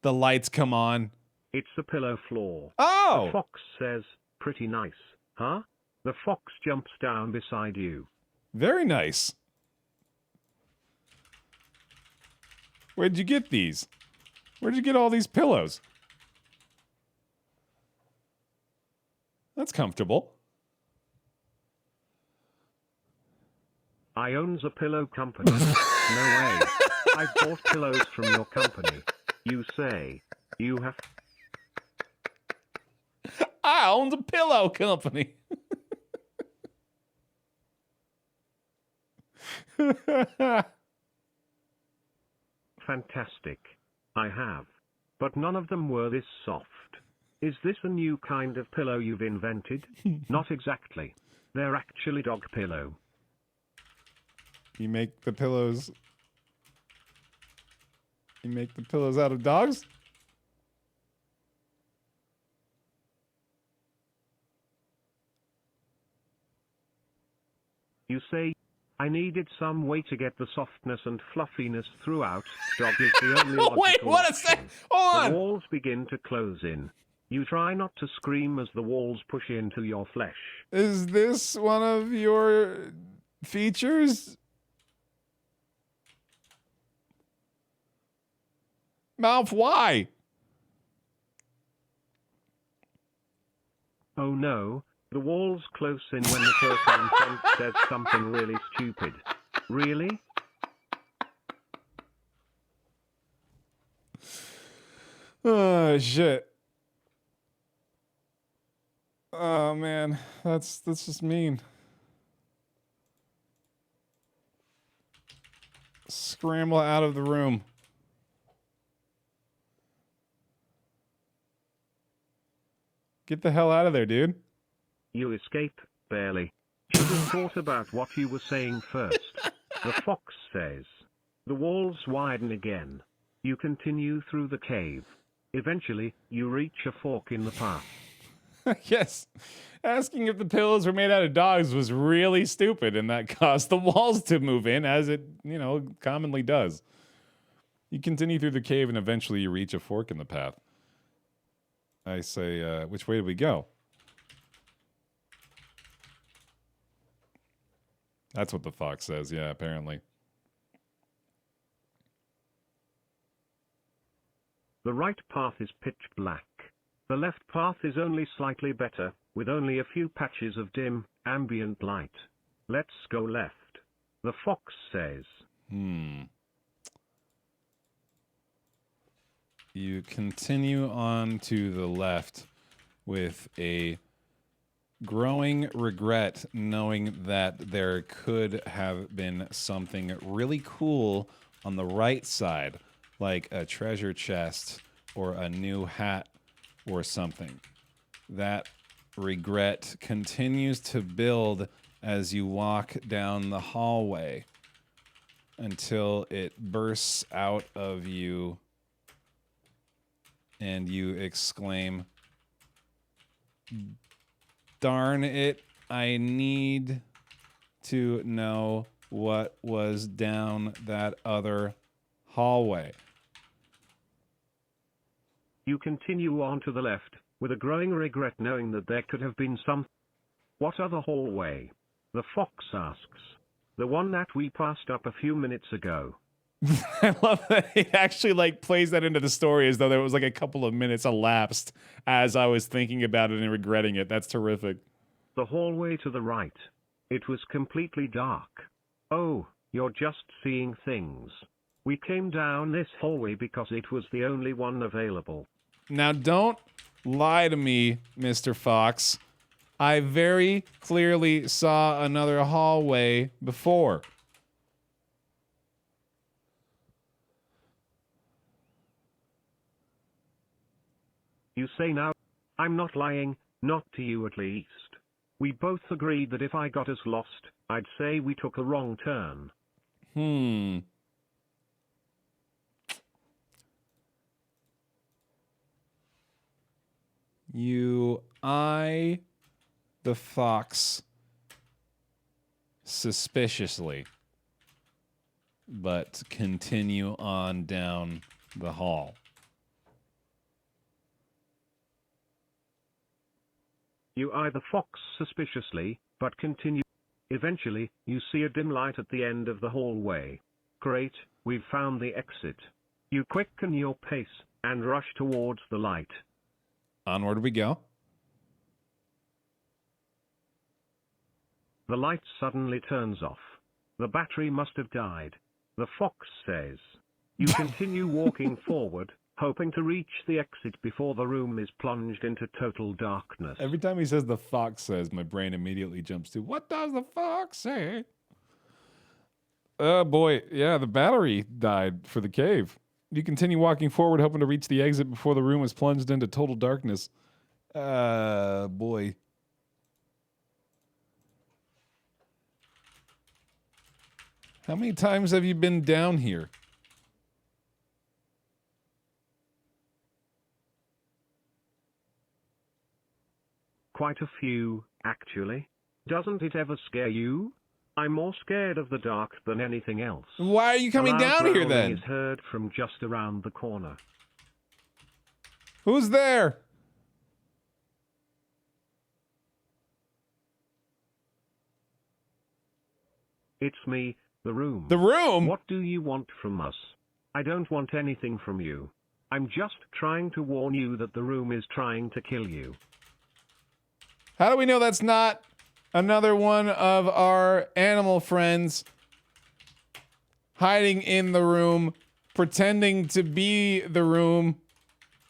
The lights come on. It's a pillow floor. Oh! The fox says, pretty nice, huh? The fox jumps down beside you. Very nice. Where'd you get these? Where'd you get all these pillows? That's comfortable. I owns a pillow company. No way. I bought pillows from your company. You say. You have... I own the pillow company. Fantastic. I have. But none of them were this soft. Is this a new kind of pillow you've invented? Not exactly. They're actually dog pillow. You make the pillows... You make the pillows out of dogs? You say, I needed some way to get the softness and fluffiness throughout. Dog is the only logical Wait, what a sec. option. Hold The on. walls begin to close in. You try not to scream as the walls push into your flesh. Is this one of your features? Mouth, why? Oh no, the walls close in when the person in front says something really stupid. Really? Oh, shit. Oh, man. That's just mean. Scramble out of the room. Get the hell out of there, dude. You escape, barely. Should have thought about what you were saying first. The fox says. The walls widen again. You continue through the cave. Eventually, you reach a fork in the path. Yes. Asking if the pillows were made out of dogs was really stupid, and that caused the walls to move in, as it, commonly does. You continue through the cave, and eventually you reach a fork in the path. I say, which way do we go? That's what the fox says, yeah, apparently. The right path is pitch black. The left path is only slightly better, with only a few patches of dim, ambient light. Let's go left. The fox says. You continue on to the left with a growing regret, knowing that there could have been something really cool on the right side, like a treasure chest or a new hat or something. That regret continues to build as you walk down the hallway until it bursts out of you and you exclaim, "Darn it, I need to know what was down that other hallway." You continue on to the left, with a growing regret knowing that there could have been some. What other hallway? The fox asks. The one that we passed up a few minutes ago. I love that he actually plays that into the story as though there was a couple of minutes elapsed as I was thinking about it and regretting it. That's terrific. The hallway to the right. It was completely dark. Oh, you're just seeing things. We came down this hallway because it was the only one available. Now, don't lie to me, Mr. Fox. I very clearly saw another hallway before. You say now, I'm not lying, not to you at least. We both agreed that if I got us lost, I'd say we took a wrong turn. You eye the fox suspiciously, but continue on down the hall. You eye the fox suspiciously, but continue. Eventually, you see a dim light at the end of the hallway. Great, we've found the exit. You quicken your pace and rush towards the light. Onward we go. The light suddenly turns off. The battery must have died. The fox says. You continue walking forward, hoping to reach the exit before the room is plunged into total darkness. Every time he says the fox says, my brain immediately jumps to, what does the fox say? Oh boy, yeah, the battery died for the cave. You continue walking forward, hoping to reach the exit before the room is plunged into total darkness. Boy. How many times have you been down here? Quite a few, actually. Doesn't it ever scare you? I'm more scared of the dark than anything else. Why are you coming A down loud here growling then? is heard from just around the corner. Who's there? It's me, the room. The room? What do you want from us? I don't want anything from you. I'm just trying to warn you that the room is trying to kill you. How do we know that's not another one of our animal friends hiding in the room, pretending to be the room,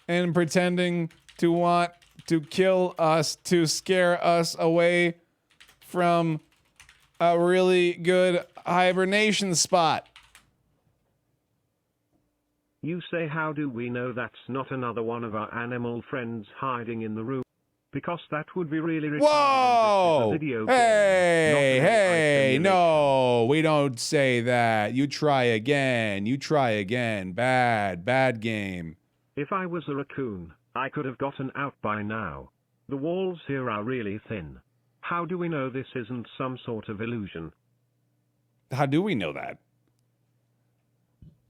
and pretending to want to kill us, to scare us away from a really good hibernation spot? You say, how do we know that's not another one of our animal friends hiding in the room? Because that would be really retarded. Whoa! And this is a video Hey, game, not an AI hey, simulation. no, we don't say that. You try again. You try again. Bad game. If I was a raccoon, I could have gotten out by now. The walls here are really thin. How do we know this isn't some sort of illusion? How do we know that?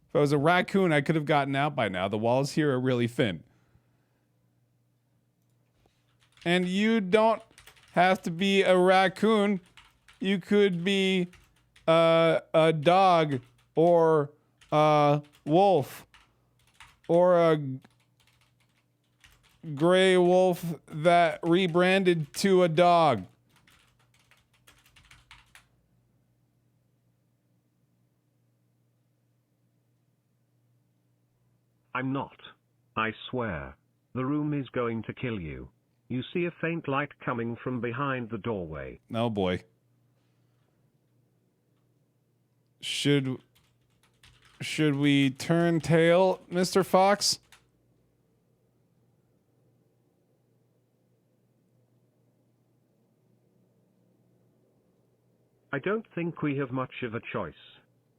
If I was a raccoon, I could have gotten out by now. The walls here are really thin. And you don't have to be a raccoon. You could be a dog or a wolf or a gray wolf that rebranded to a dog. I'm not. I swear. The room is going to kill you. You see a faint light coming from behind the doorway. Oh boy. Should we turn tail, Mr. Fox? I don't think we have much of a choice.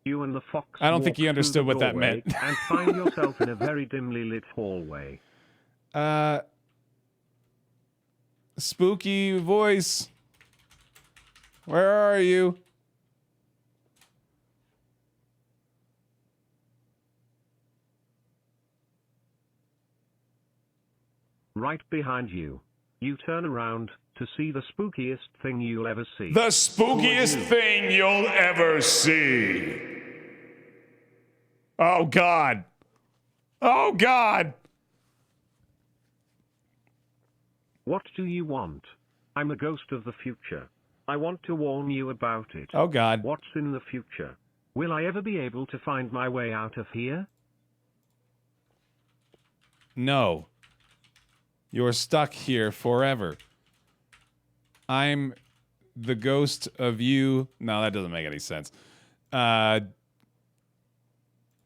You and the fox I don't think walk you understood through the what that doorway meant. and find yourself in a very dimly lit hallway. Spooky voice. Where are you? Right behind you. You turn around to see the spookiest thing you'll ever see. The spookiest Who are you? thing you'll ever see. Oh God. Oh God. What do you want? I'm a ghost of the future. I want to warn you about it. Oh God. What's in the future? Will I ever be able to find my way out of here? No. You're stuck here forever. I'm the ghost of you. No, that doesn't make any sense. Well,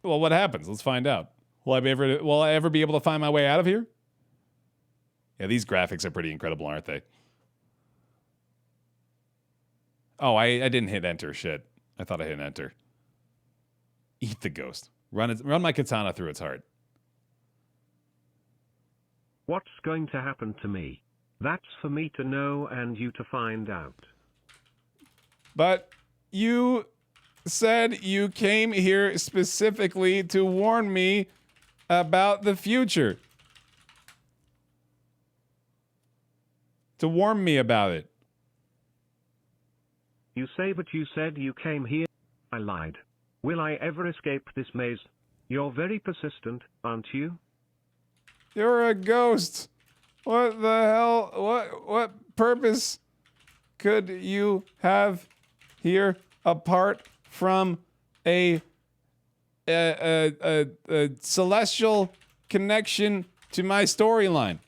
what happens? Let's find out. Will I ever be able to find my way out of here? Yeah, these graphics are pretty incredible, aren't they? Oh, I didn't hit enter. Shit. I thought I hit enter. Eat the ghost. Run my katana through its heart. What's going to happen to me? That's for me to know and you to find out. But you said you came here specifically to warn me about the future. To warn me about it. You say, but you said you came here. I lied. Will I ever escape this maze? You're very persistent, aren't you? You're a ghost. What the hell? What purpose could you have here apart from a celestial connection to my storyline?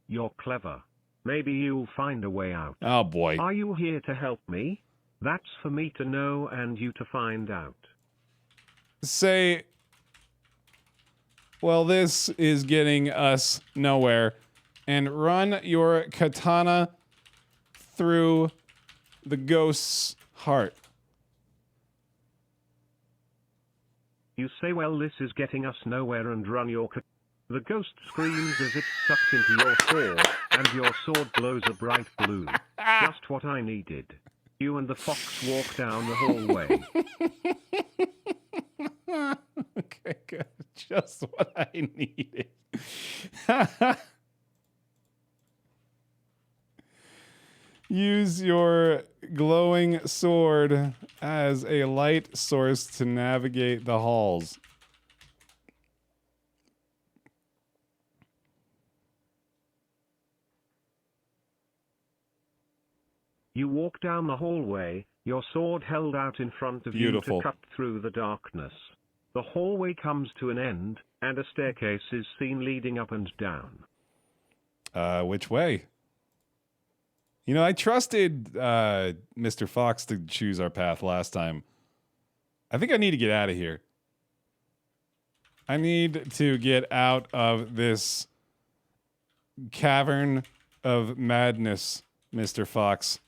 You're clever. Maybe you'll find a way out. Oh boy. Are you here to help me? That's for me to know and you to find out. Say, well, this is getting us nowhere, and run your katana through the ghost's heart. You say, well, this is getting us nowhere, and run your The ghost screams as it's sucked into your sword, and your sword glows a bright blue. Just what I needed. You and the fox walk down the hallway. Okay, good. Just what I needed. Use your glowing sword as a light source to navigate the halls. You walk down the hallway, your sword held out in front of Beautiful. you to cut through the darkness. The hallway comes to an end, and a staircase is seen leading up and down. Which way? You know, I trusted Mr. Fox to choose our path last time. I think I need to get out of here. I need to get out of this cavern of madness, Mr. Fox.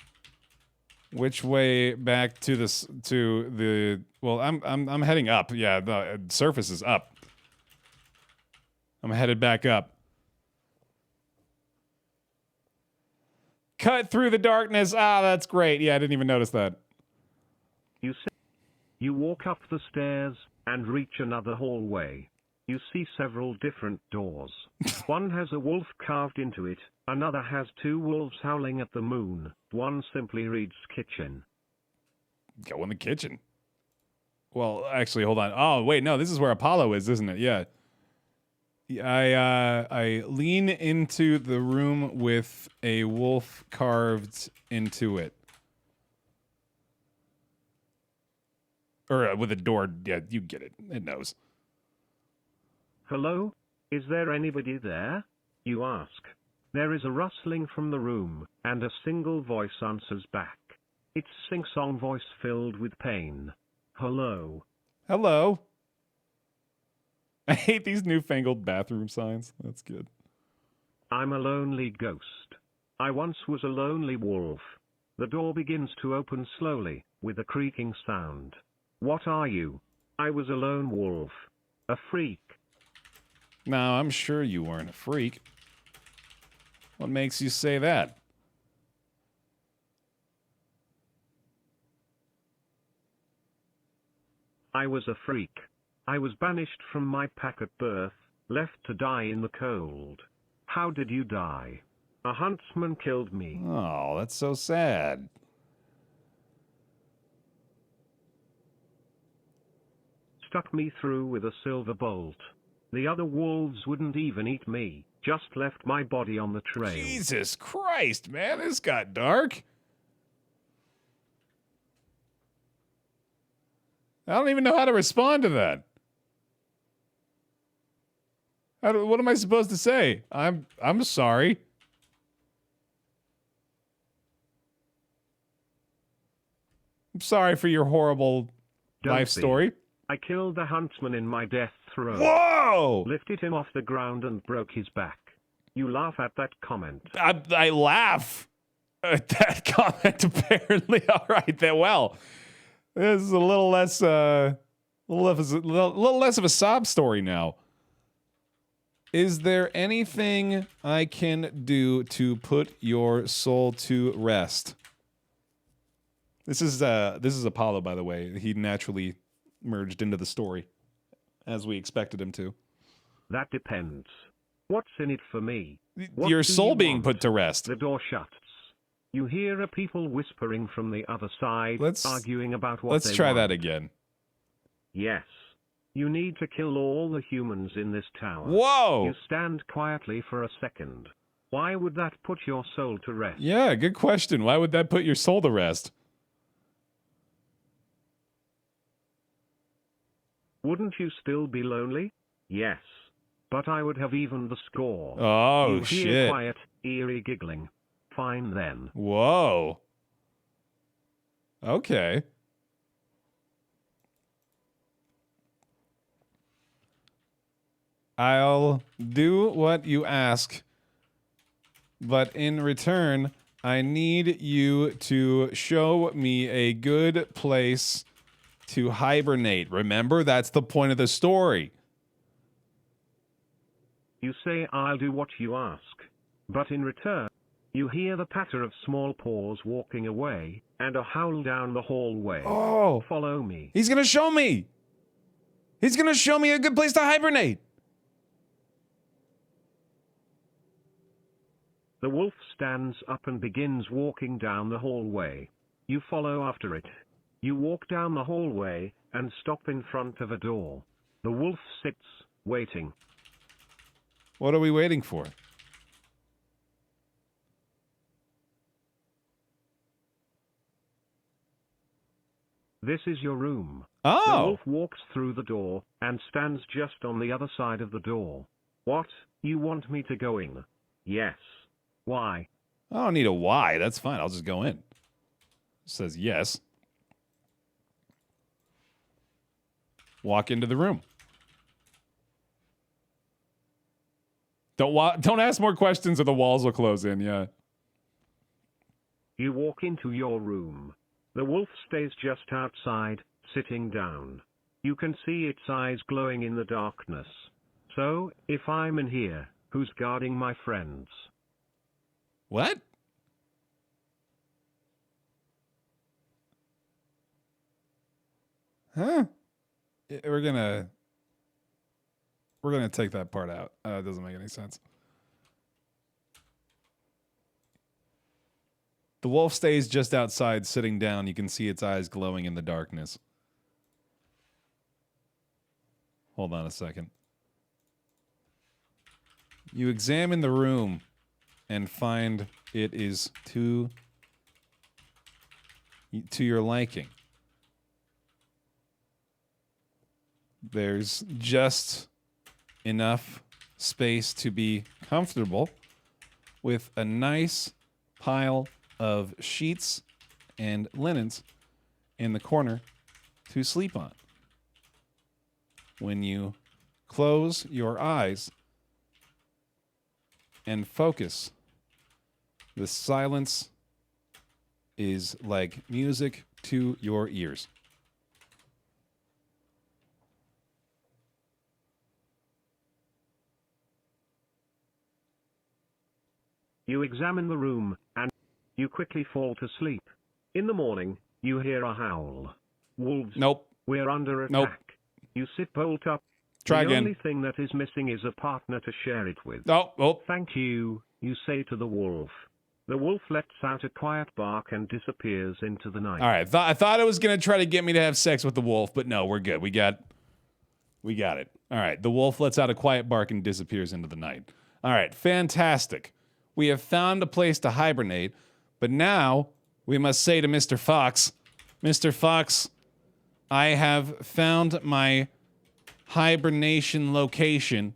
Which way back to the well, I'm heading up. Yeah, the surface is up. I'm headed back up. Cut through the darkness. Ah, that's great. Yeah, I didn't even notice that. You walk up the stairs and reach another hallway. You see several different doors. One has a wolf carved into it, another has two wolves howling at the moon, one simply reads kitchen. Go in the kitchen. Well, actually, hold on. Oh, wait, no, this is where Apollo is, isn't it? Yeah. I lean into the room with a wolf carved into it. Or with a door. Yeah, you get it. It knows. Hello? Is there anybody there? You ask. There is a rustling from the room, and a single voice answers back. It's sing-song voice filled with pain. Hello? Hello. I hate these newfangled bathroom signs. That's good. I'm a lonely ghost. I once was a lonely wolf. The door begins to open slowly, with a creaking sound. What are you? I was a lone wolf. A freak. No, I'm sure you weren't a freak. What makes you say that? I was a freak. I was banished from my pack at birth, left to die in the cold. How did you die? A huntsman killed me. Oh, that's so sad. Stuck me through with a silver bolt. The other wolves wouldn't even eat me, just left my body on the trail. Jesus Christ, man, this got dark. I don't even know how to respond to that. What am I supposed to say? I'm sorry. I'm sorry for your horrible life story. I killed the huntsman in my death throes. Whoa! Lifted him off the ground and broke his back. You laugh at that comment. I laugh at that comment, apparently. All right, then, well, this is a little less of a sob story now. Is there anything I can do to put your soul to rest? This is Apollo, by the way. He naturally merged into the story, as we expected him to. That depends. What's in it for me? Your soul being put to rest. The door shuts. You hear a people whispering from the other side, arguing about what they want. Let's try that again. Yes. You need to kill all the humans in this tower. Whoa! You stand quietly for a second. Why would that put your soul to rest? Yeah, good question. Why would that put your soul to rest? Wouldn't you still be lonely? Yes. But I would have evened the score. Oh, you shit. hear quiet, eerie giggling. Fine then. Whoa. Okay. I'll do what you ask, but in return, I need you to show me a good place to hibernate. Remember, that's the point of the story. You say I'll do what you ask. But in return, you hear the patter of small paws walking away, and a howl down the hallway. Oh. Follow me. He's going to show me. He's going to show me a good place to hibernate. The wolf stands up and begins walking down the hallway. You follow after it. You walk down the hallway and stop in front of a door. The wolf sits, waiting. What are we waiting for? This is your room. Oh. The wolf walks through the door and stands just on the other side of the door. What? You want me to go in? Yes. Why? I don't need a why. That's fine. I'll just go in. It says yes. Walk into the room. Don't ask more questions or the walls will close in. Yeah. You walk into your room. The wolf stays just outside, sitting down. You can see its eyes glowing in the darkness. So, if I'm in here, who's guarding my friends? What? Huh? We're gonna take that part out. It doesn't make any sense. The wolf stays just outside, sitting down. You can see its eyes glowing in the darkness. Hold on a second. You examine the room and find it is to your liking. There's just enough space to be comfortable with a nice pile of sheets and linens in the corner to sleep on. When you close your eyes and focus, the silence is like music to your ears. You examine the room, and you quickly fall to sleep. In the morning, you hear a howl. Wolves. Nope. We're under attack. Nope. You sit bolt up. Try the again. only thing that is missing is a partner to share it with. Oh. Thank you, you say to the wolf. The wolf lets out a quiet bark and disappears into the night. All right. I thought it was going to try to get me to have sex with the wolf, but no, we're good. We got it. All right. The wolf lets out a quiet bark and disappears into the night. All right. Fantastic. We have found a place to hibernate, but now we must say to Mr. Fox, Mr. Fox, I have found my hibernation location.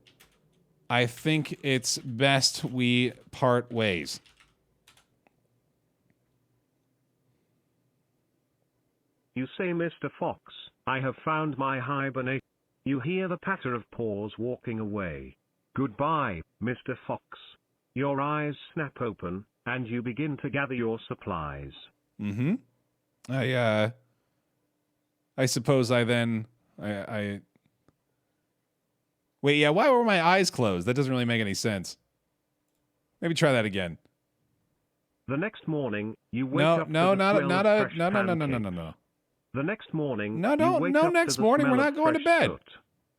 I think it's best we part ways. You say, Mr. Fox, I have found my hibernation. You hear the patter of paws walking away. Goodbye, Mr. Fox. Your eyes snap open, and you begin to gather your supplies. Mm-hmm. I suppose I then... Wait, yeah, why were my eyes closed? That doesn't really make any sense. Maybe try that again. The next morning, you wake up to the smell of fresh pancakes. The next morning, next morning, we're not going to bed. Soot.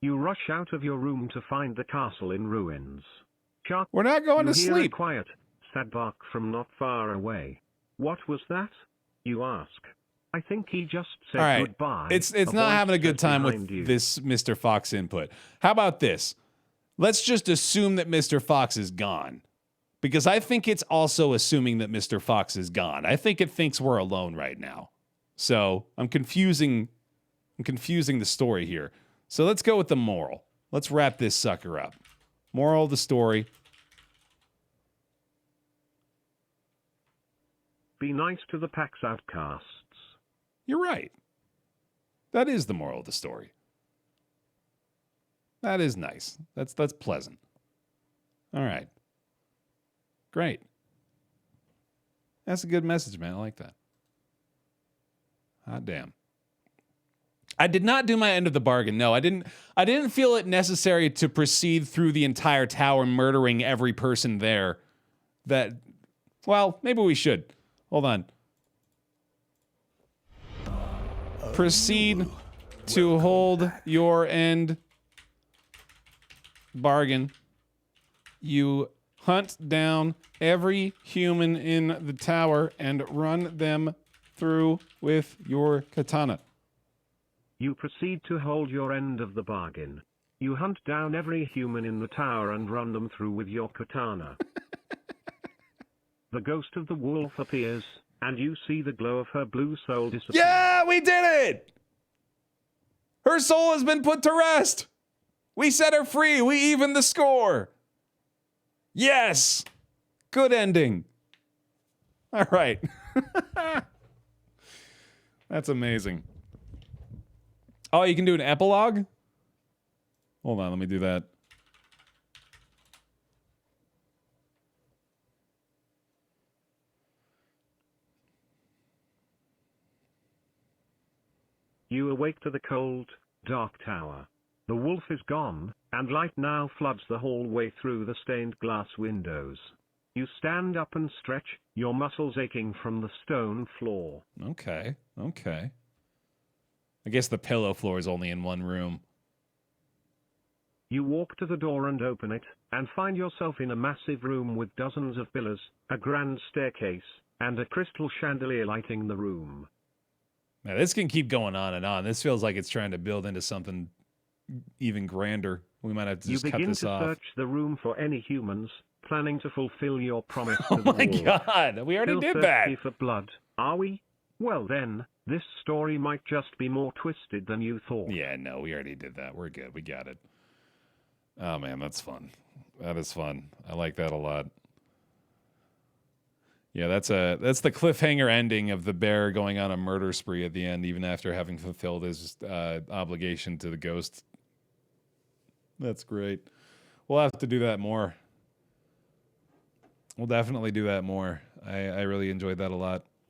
You rush out of your room to find the castle in ruins. We're not going to hear sleep. A quiet, sad bark from not far away. What was that? You ask. I think he just said goodbye. It's not having a good time with this Mr. Fox input. How about this? Let's just assume that Mr. Fox is gone. Because I think it's also assuming that Mr. Fox is gone. I think it thinks we're alone right now. So I'm confusing the story here. So let's go with the moral. Let's wrap this sucker up. Moral of the story. Be nice to the pack's outcasts. You're right. That is the moral of the story. That is nice. That's pleasant. All right. Great. That's a good message, man. I like that. Hot damn. I did not do my end of the bargain. No, I didn't. I didn't feel it necessary to proceed through the entire tower, murdering every person there. That, well, maybe we should. Hold on. Proceed to hold your end bargain. You hunt down every human in the tower and run them through with your katana. You proceed to hold your end of the bargain. You hunt down every human in the tower and run them through with your katana. The ghost of the wolf appears, and you see the glow of her blue soul disappear. Yeah, we did it! Her soul has been put to rest! We set her free! We evened the score! Yes! Good ending. All right. That's amazing. Oh, you can do an epilogue? Hold on, let me do that. You awake to the cold, dark tower. The wolf is gone, and light now floods the hallway through the stained glass windows. You stand up and stretch, your muscles aching from the stone floor. Okay, okay. I guess the pillow floor is only in one room. You walk to the door and open it, and find yourself in a massive room with dozens of pillars, a grand staircase, and a crystal chandelier lighting the room. Now, this can keep going on and on. This feels like it's trying to build into something even grander. We might have to just cut this off. You begin to search the room for any humans, planning to fulfill your promise Oh to the my wolf. god, we already Still did that. thirsty for blood, are we? Well then, this story might just be more twisted than you thought. Yeah, no, we already did that. We're good. We got it. Oh man, that's fun. That is fun. I like that a lot. Yeah, that's the cliffhanger ending of the bear going on a murder spree at the end, even after having fulfilled his obligation to the ghost. That's great. We'll have to do that more. We'll definitely do that more. I really enjoyed that a lot.